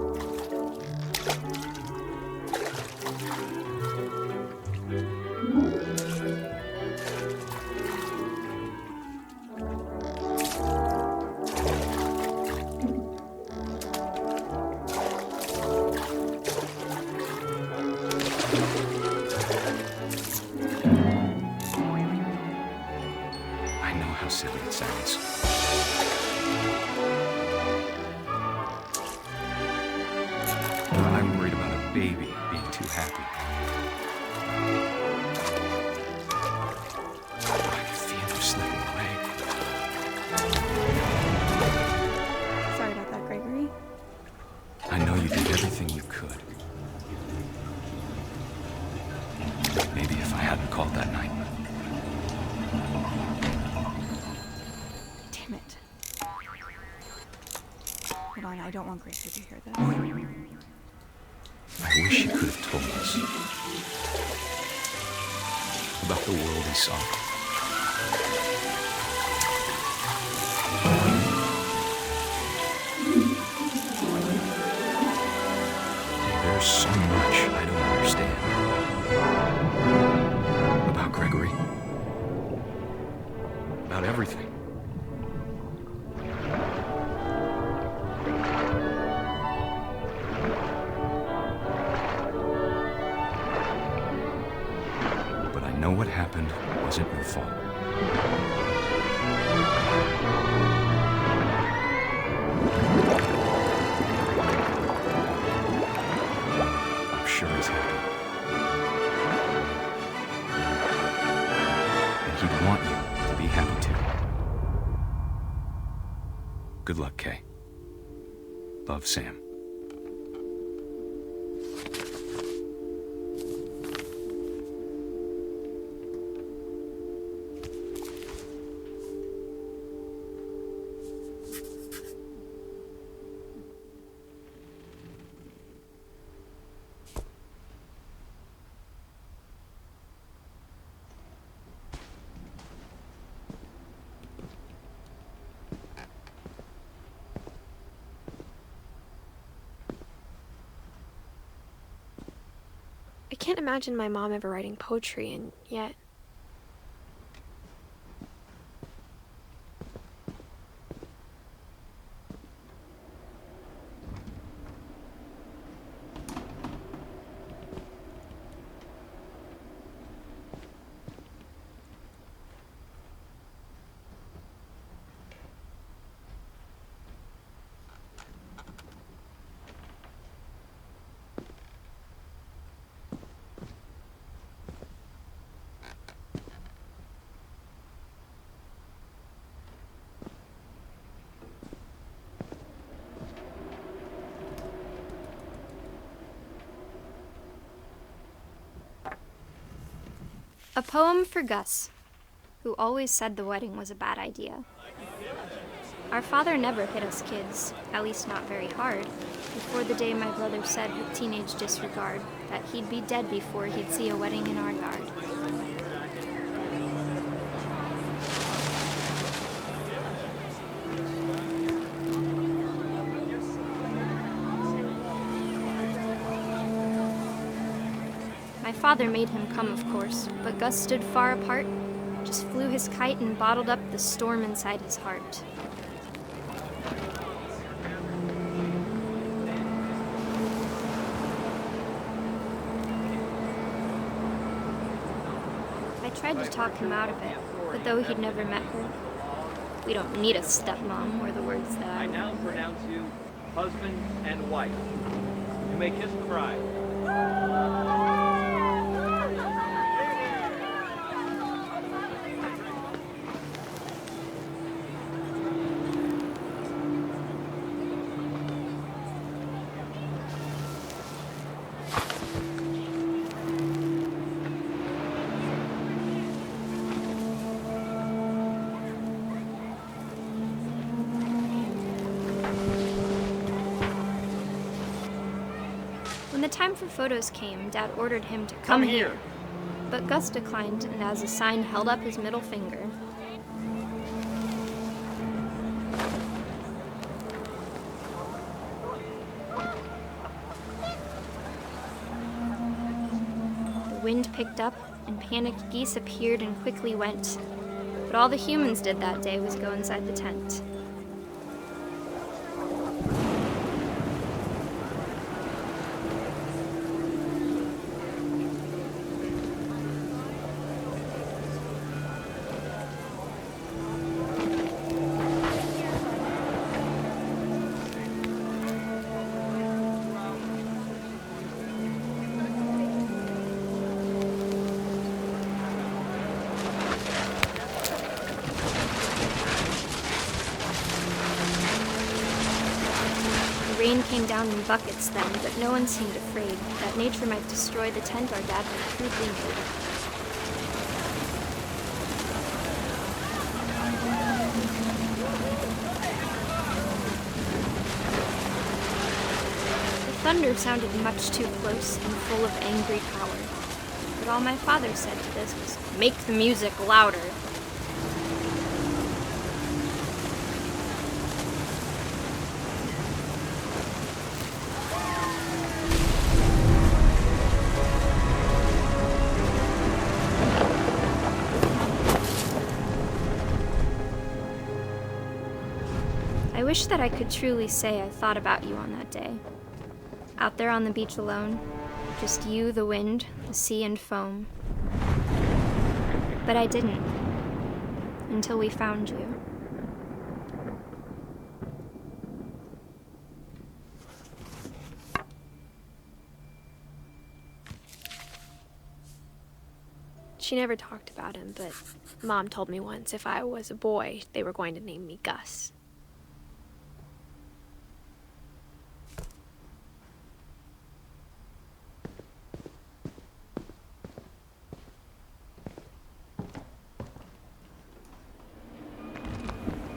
I know how silly it sounds. I'm worried about a baby being too happy. I can feel him slipping away. Sorry about that, Gregory. I know you did everything you could. Maybe if I hadn't called that night. Damn it. Hold on, I don't want Gregory to hear this. I wish he could have told us about the world he saw. There's so much I don't understand about Gregory, about everything. But I know what happened wasn't your fault. I'm sure he's happy. And he'd want you to be happy too. Good luck, Kay. Love, Sam. I can't imagine my mom ever writing poetry, and yet... A poem for Gus, who always said the wedding was a bad idea. Our father never hit us kids, at least not very hard, before the day my brother said with teenage disregard that he'd be dead before he'd see a wedding in our yard. My father made him come, of course, but Gus stood far apart, just flew his kite and bottled up the storm inside his heart. I tried to talk him out of it, but though he'd never met her, we don't need a stepmom, were the words that I now pronounce you husband and wife. You may kiss the bride. the time for photos came, Dad ordered him to come here. But Gus declined and as a sign held up his middle finger. The wind picked up and panicked geese appeared and quickly went. But all the humans did that day was go inside the tent. Rain came down in buckets then, but no one seemed afraid that nature might destroy the tent our dad had crudely made. The thunder sounded much too close and full of angry power, but all my father said to this was, "Make the music louder." I wish that I could truly say I thought about you on that day. Out there on the beach alone, just you, the wind, the sea, and foam. But I didn't, until we found you. She never talked about him, but Mom told me once if I was a boy, they were going to name me Gus.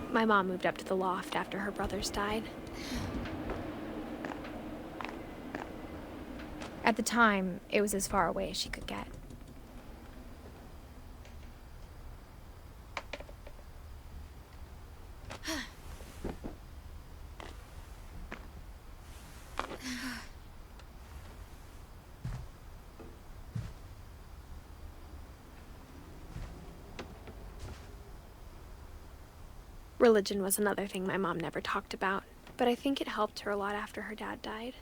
My mom moved up to the loft after her brothers died. At the time, it was as far away as she could get. Religion was another thing my mom never talked about, but I think it helped her a lot after her dad died.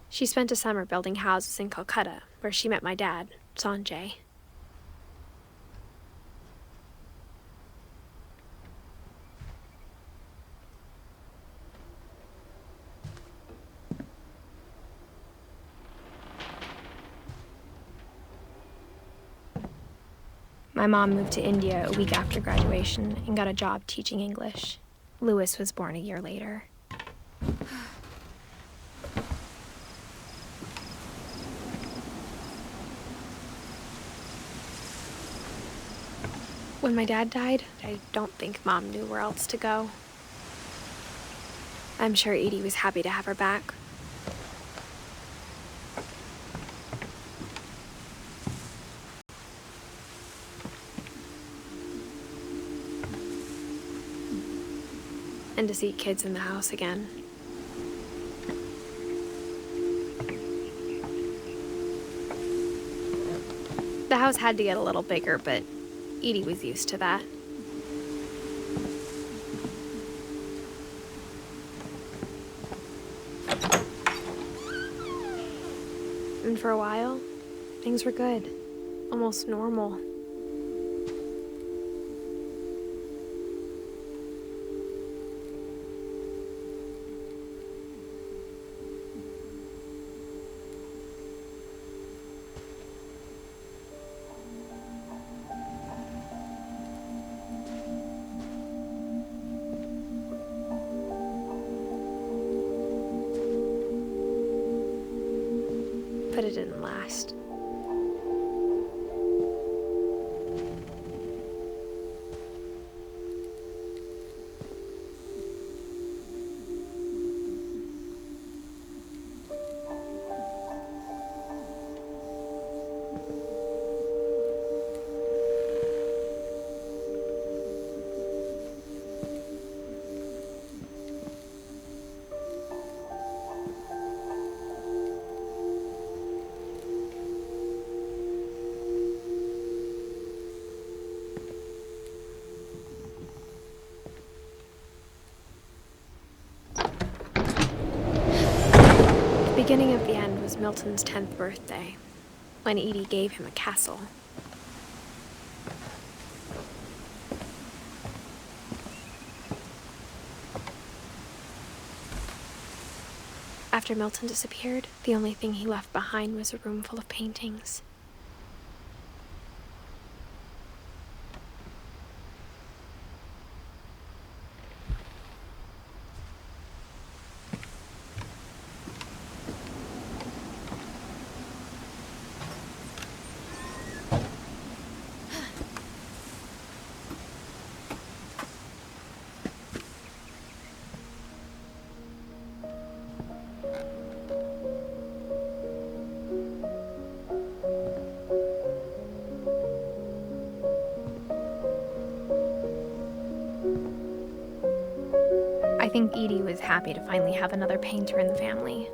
She spent a summer building houses in Calcutta, where she met my dad, Sanjay. My mom moved to India a week after graduation and got a job teaching English. Louis was born a year later. When my dad died, I don't think Mom knew where else to go. I'm sure Edie was happy to have her back. and to see kids in the house again. The house had to get a little bigger, but Edie was used to that. And for a while, things were good, almost normal. But it didn't last. The beginning of the end was Milton's 10th birthday, when Edie gave him a castle. After Milton disappeared, the only thing he left behind was a room full of paintings. I think Edie was happy to finally have another painter in the family.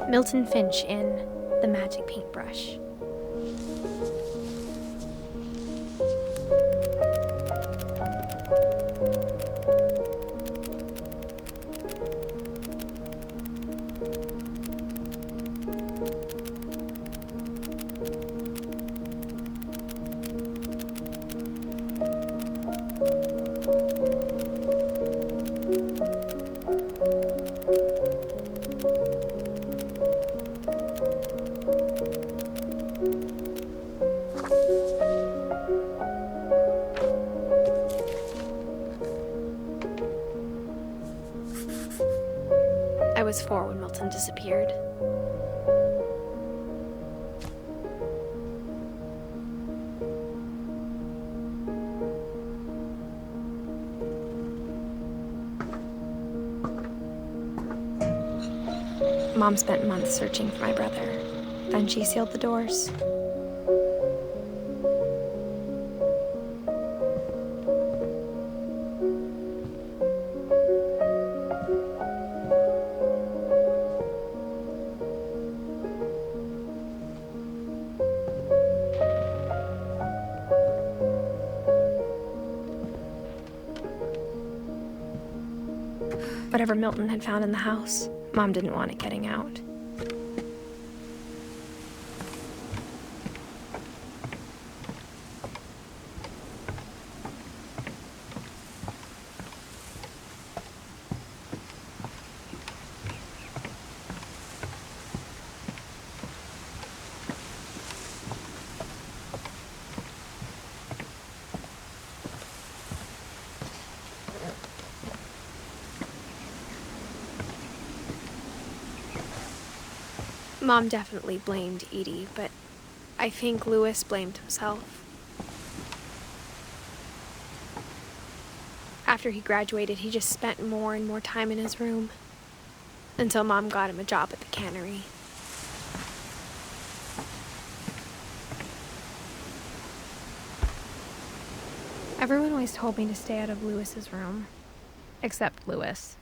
Milton Finch in The Magic Paintbrush. I was 4 when Milton disappeared. Mom spent months searching for my brother. Then she sealed the doors. Whatever Milton had found in the house, Mom didn't want it getting out. Mom definitely blamed Edie, but I think Louis blamed himself. After he graduated, he just spent more and more time in his room, until Mom got him a job at the cannery. Everyone always told me to stay out of Louis's room, except Louis.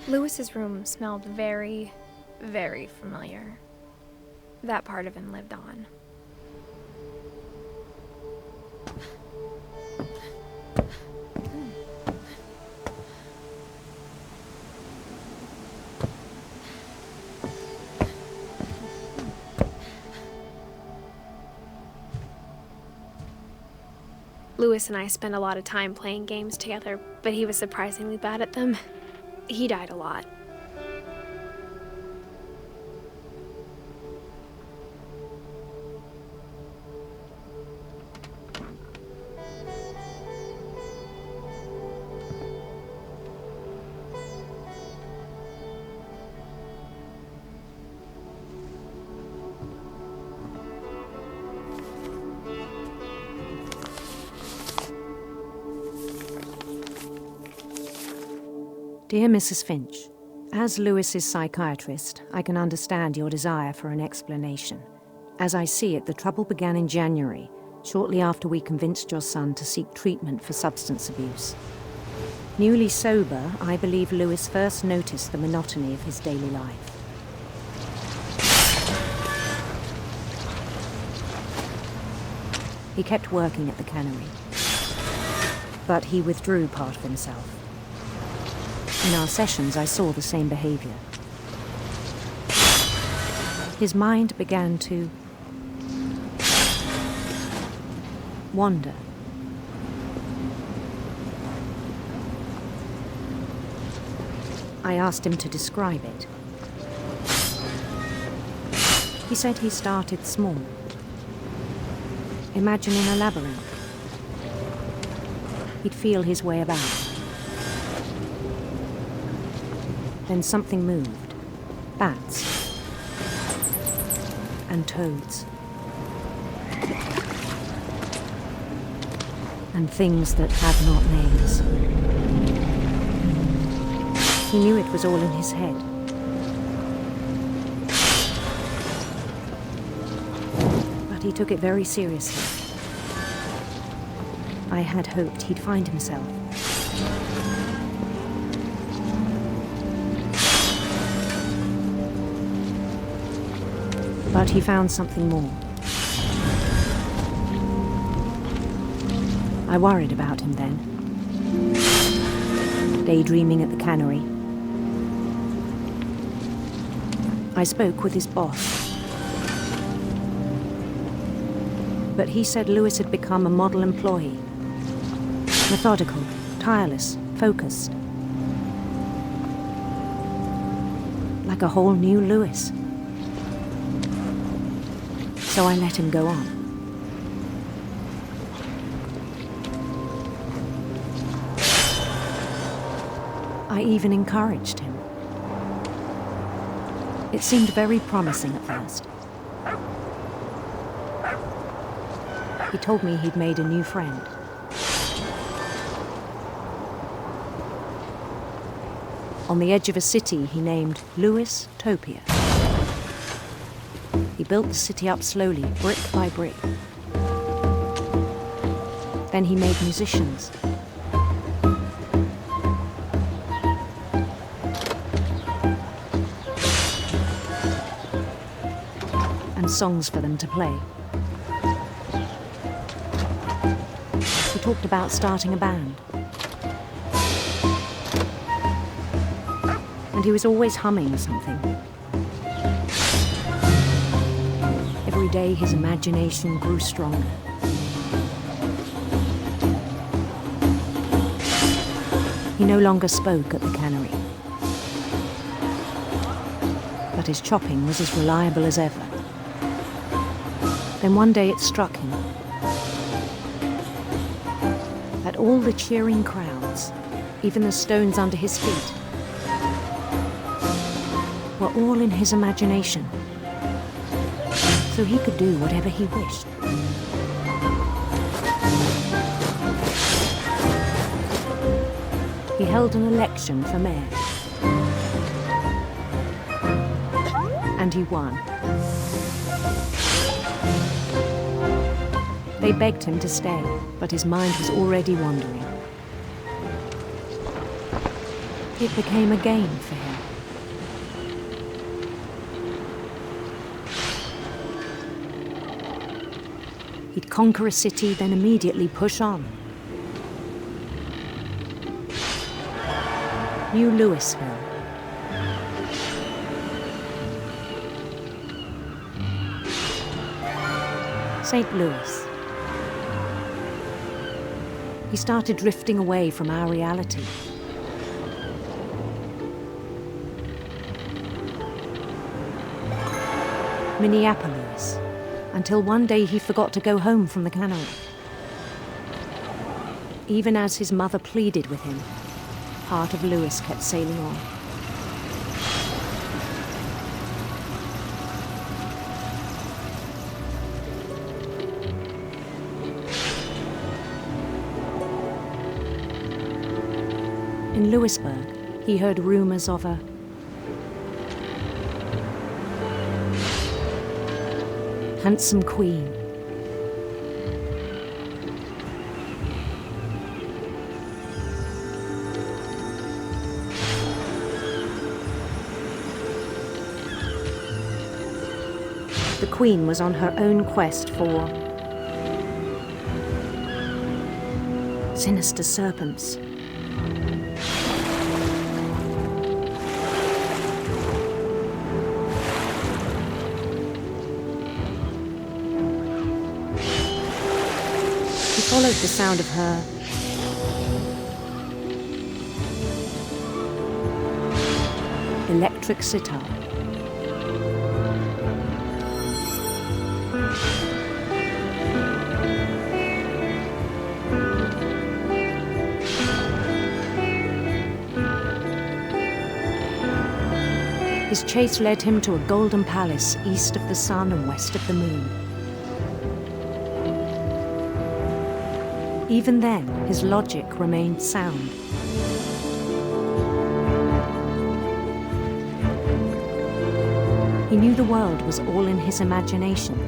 Louis's room smelled very, very familiar. That part of him lived on. Louis and I spent a lot of time playing games together, but he was surprisingly bad at them. He died a lot. Dear Mrs. Finch, as Louis's psychiatrist, I can understand your desire for an explanation. As I see it, the trouble began in January, shortly after we convinced your son to seek treatment for substance abuse. Newly sober, I believe Louis first noticed the monotony of his daily life. He kept working at the cannery, but he withdrew part of himself. In our sessions, I saw the same behavior. His mind began to wander. I asked him to describe it. He said he started small, imagining a labyrinth. He'd feel his way about. Then something moved. Bats. And toads. And things that had not names. He knew it was all in his head. But he took it very seriously. I had hoped he'd find himself. But he found something more. I worried about him then. Daydreaming at the cannery. I spoke with his boss. But he said Louis had become a model employee. Methodical, tireless, focused. Like a whole new Louis. So I let him go on. I even encouraged him. It seemed very promising at first. He told me he'd made a new friend. On the edge of a city he named Louis Topia. He built the city up slowly, brick by brick. Then he made musicians. And songs for them to play. He talked about starting a band. and he was always humming something. Every day his imagination grew stronger. He no longer spoke at the cannery, but his chopping was as reliable as ever. Then one day it struck him that all the cheering crowds, even the stones under his feet, were all in his imagination, so he could do whatever he wished. He held an election for mayor, and he won. They begged him to stay, but his mind was already wandering. It became a game for him. He'd conquer a city, then immediately push on. New Louisville. St. Louis. He started drifting away from our reality. Minneapolis, until one day he forgot to go home from the cannery. Even as his mother pleaded with him, part of Louis kept sailing on. In Louisburg, he heard rumors of a handsome queen. The queen was on her own quest for sinister serpents. Followed the sound of her electric sitar. His chase led him to a golden palace east of the sun and west of the moon. Even then, his logic remained sound. He knew the world was all in his imagination.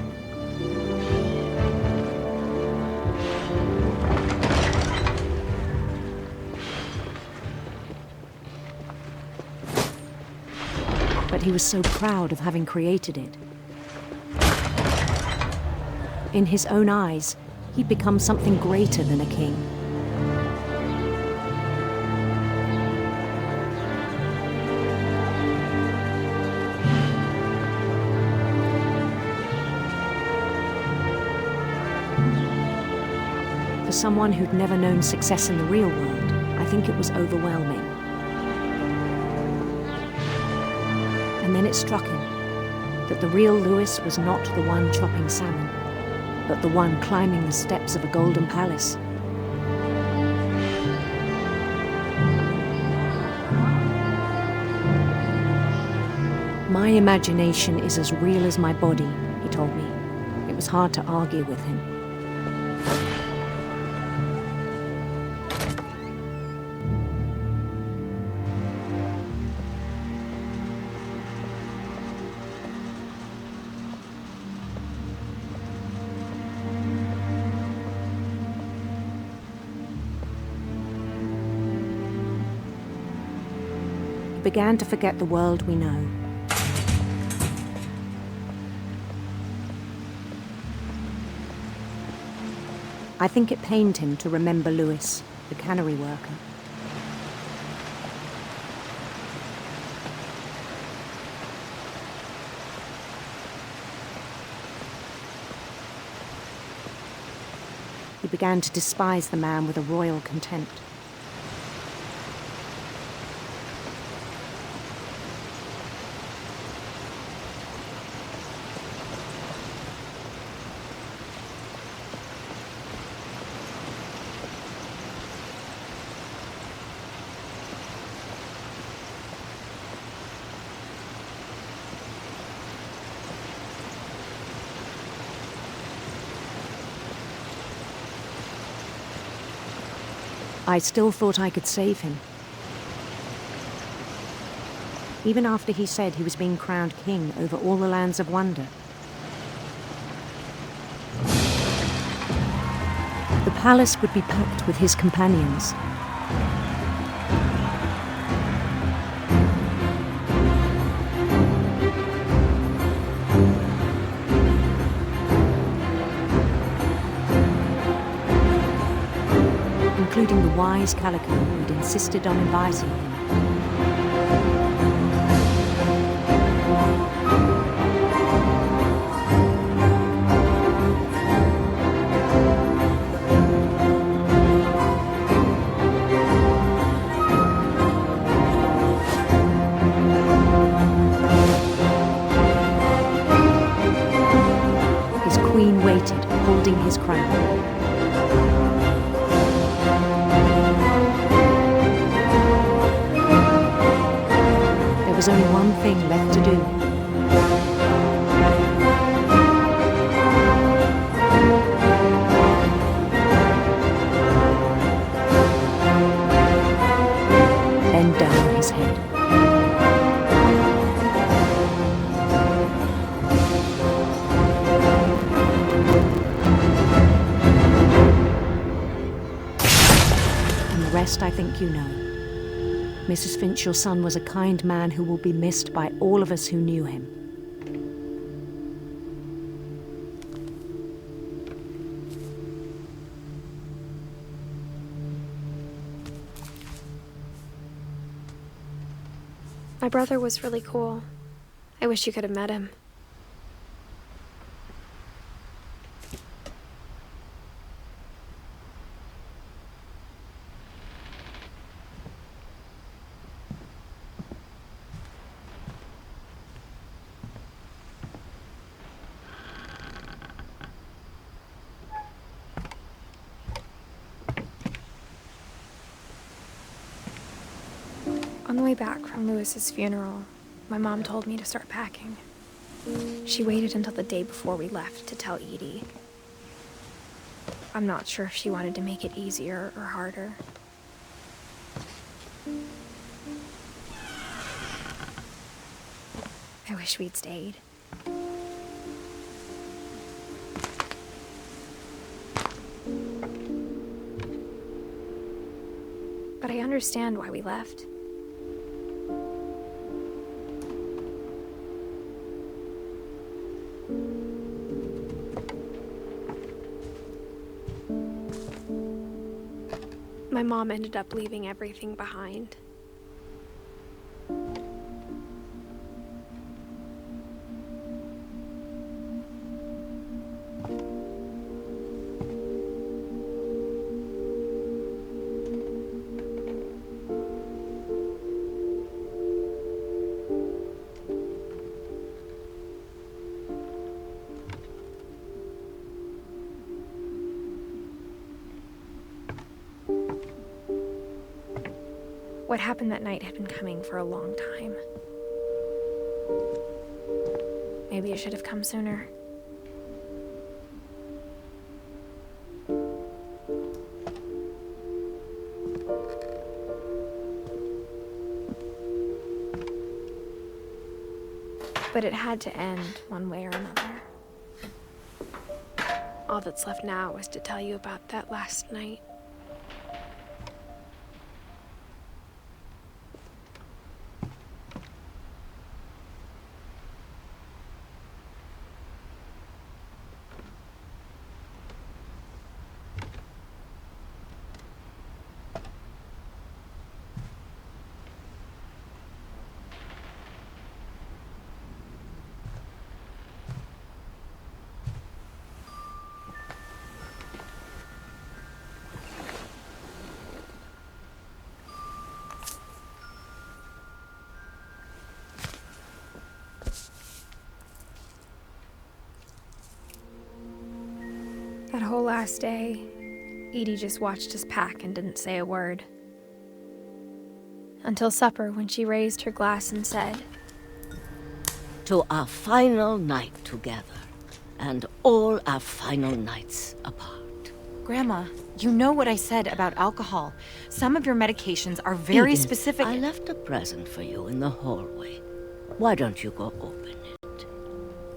But he was so proud of having created it. In his own eyes, he'd become something greater than a king. For someone who'd never known success in the real world, I think it was overwhelming. And then it struck him that the real Louis was not the one chopping salmon, but the one climbing the steps of a golden palace. My imagination is as real as my body, he told me. It was hard to argue with him. Began to forget the world we know. I think it pained him to remember Louis, the cannery worker. began to despise the man with a royal contempt. I still thought I could save him. Even after he said he was being crowned king over all the lands of wonder. The palace would be packed with his companions. Including the wise Calico who'd insisted on inviting him. His queen waited, holding his crown. There was only one thing left to do. Bend down his head. And the rest I think you know. Mrs. Finch, your son was a kind man who will be missed by all of us who knew him. My brother was really cool. I wish you could have met him. On the way back from Lewis's funeral, my mom told me to start packing. She waited until the day before we left to tell Edie. I'm not sure if she wanted to make it easier or harder. I wish we'd stayed. But I understand why we left. My mom ended up leaving everything behind. What happened that night had been coming for a long time. Maybe it should have come sooner. But it had to end one way or another. All that's left now is to tell you about that last night. That whole last day, Edie just watched us pack and didn't say a word. Until supper, when she raised her glass and said, "To our final night together, and all our final nights apart." Grandma, you know what I said about alcohol. Some of your medications are very Edith, specific. I left a present for you in the hallway. Why don't you go open it?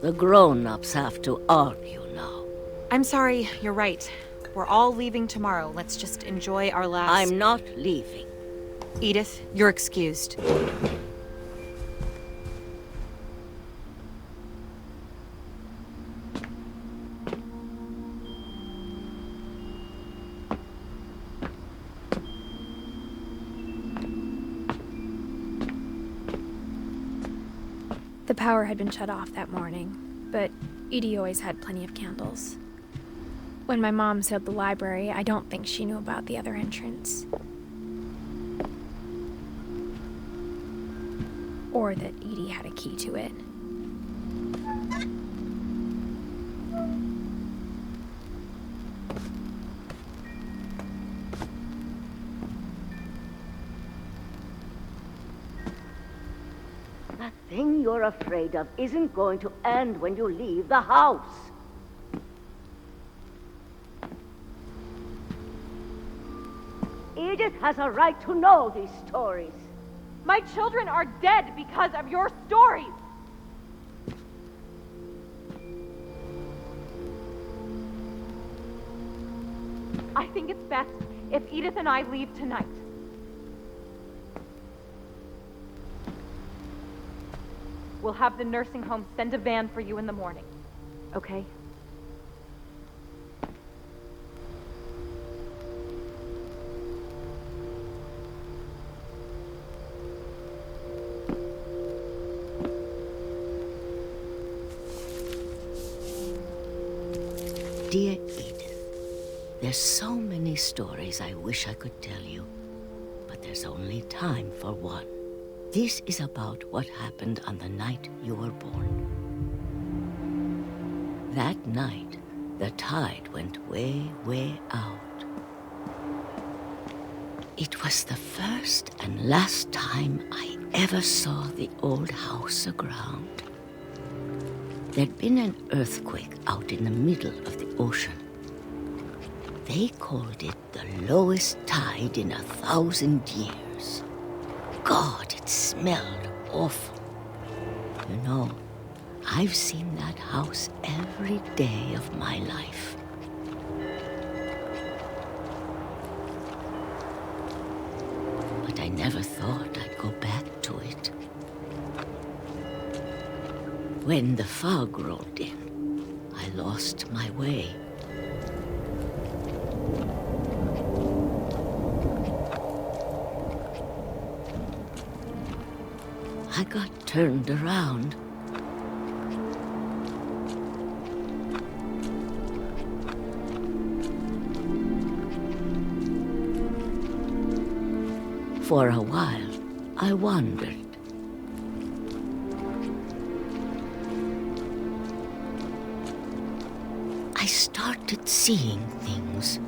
The grown-ups have to argue now. I'm sorry, you're right. We're all leaving tomorrow. Let's just enjoy our last... I'm not leaving. Edith, you're excused. The power had been shut off that morning, but Edie always had plenty of candles. When my mom sealed the library, I don't think she knew about the other entrance. Or that Edie had a key to it. That thing you're afraid of isn't going to end when you leave the house. Edith has a right to know these stories. My children are dead because of your stories! I think it's best if Edith and I leave tonight. We'll have the nursing home send a van for you in the morning, okay? Dear Edith, there's so many stories I wish I could tell you, but there's only time for one. This is about what happened on the night you were born. That night, the tide went way, way out. It was the first and last time I ever saw the old house aground. There'd been an earthquake out in the middle of the ocean. They called it the lowest tide in 1,000 years. God, it smelled awful. You know, I've seen that house every day of my life. But I never thought I'd go back to it. When the fog rolled in, I lost my way. I got turned around. For a while, I wandered. I started seeing things.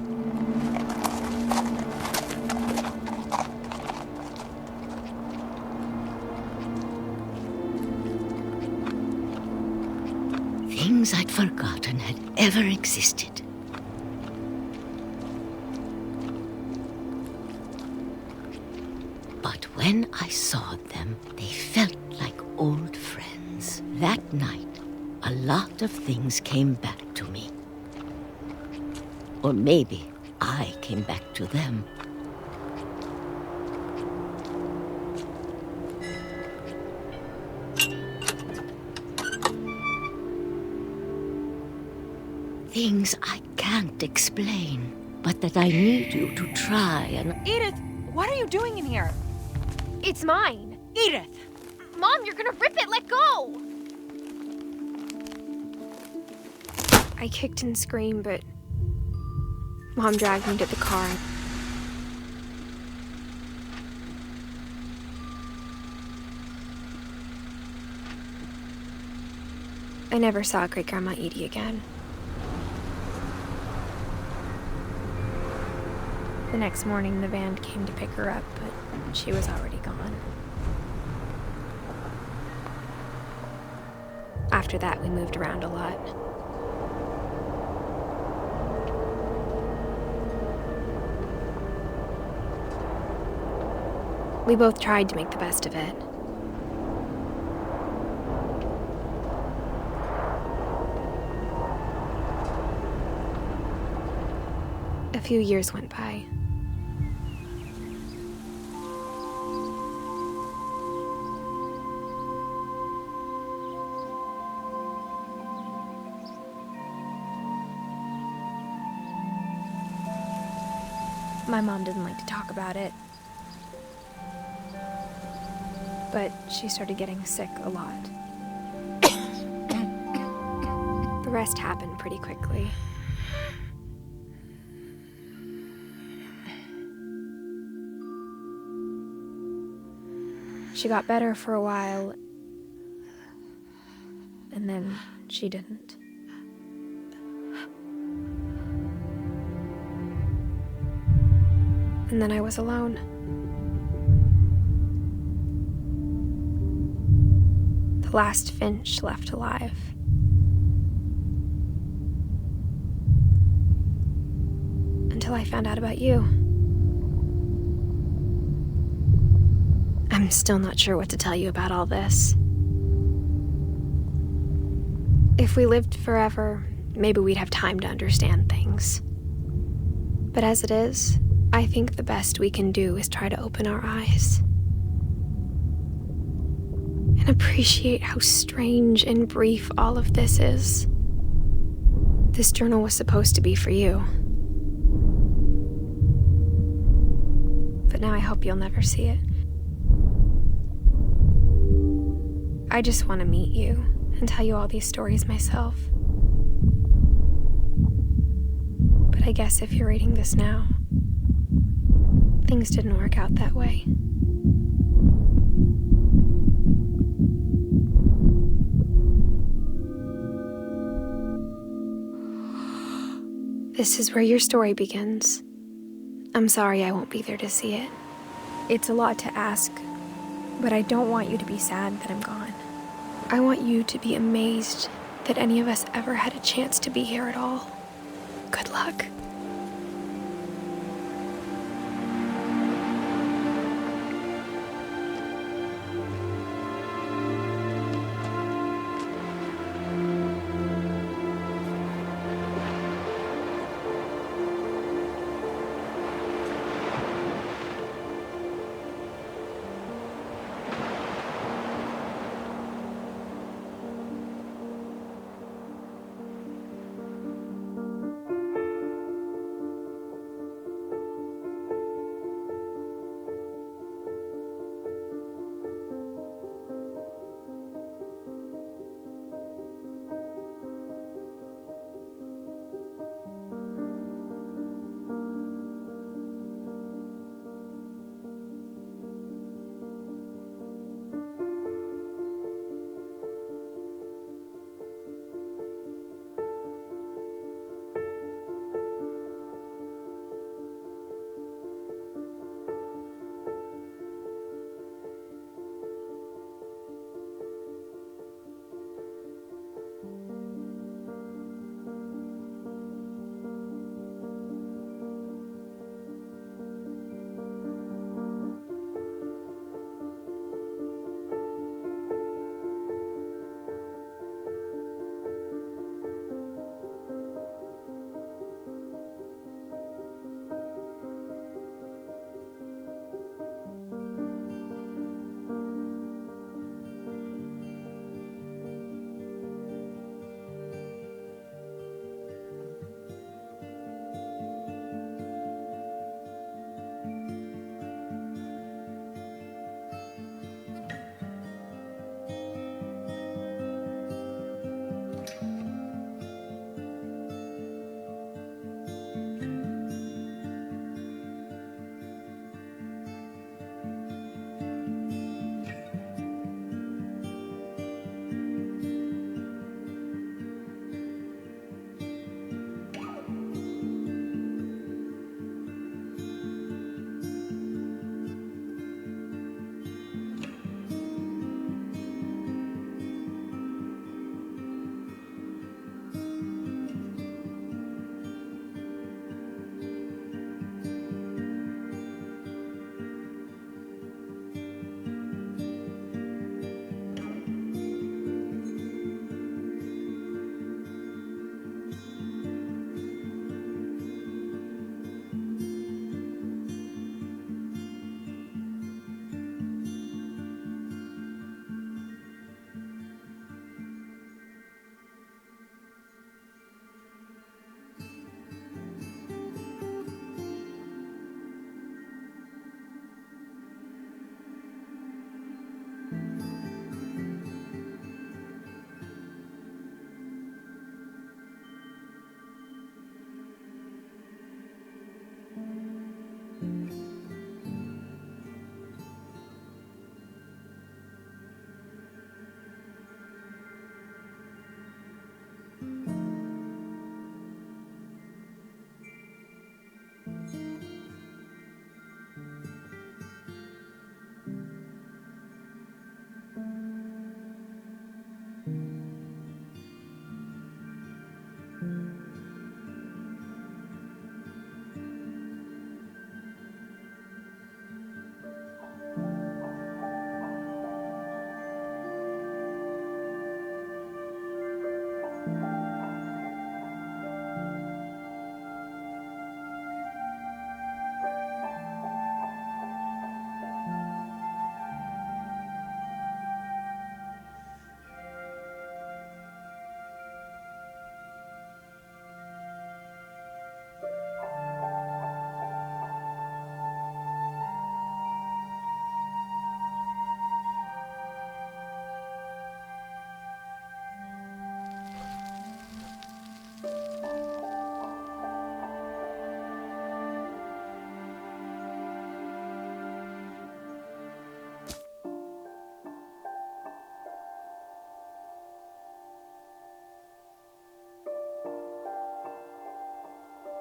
Things I'd forgotten had ever existed. But when I saw them, they felt like old friends. That night, a lot of things came back to me. Or maybe I came back to them. Things I can't explain, but that I need you to try and... Edith, what are you doing in here? It's mine. Edith! Mom, you're gonna rip it! Let go! I kicked and screamed, but Mom dragged me to the car. I never saw Great-Grandma Edie again. The next morning, the van came to pick her up, but she was already gone. After that, we moved around a lot. We both tried to make the best of it. A few years went by. My mom didn't like to talk about it, but she started getting sick a lot. The rest happened pretty quickly. She got better for a while, and then she didn't. And then I was alone. The last Finch left alive. Until I found out about you. I'm still not sure what to tell you about all this. If we lived forever, maybe we'd have time to understand things. But as it is, I think the best we can do is try to open our eyes and appreciate how strange and brief all of this is. This journal was supposed to be for you. But now I hope you'll never see it. I just want to meet you and tell you all these stories myself. But I guess if you're reading this now, things didn't work out that way. This is where your story begins. I'm sorry I won't be there to see it. It's a lot to ask, but I don't want you to be sad that I'm gone. I want you to be amazed that any of us ever had a chance to be here at all. Good luck.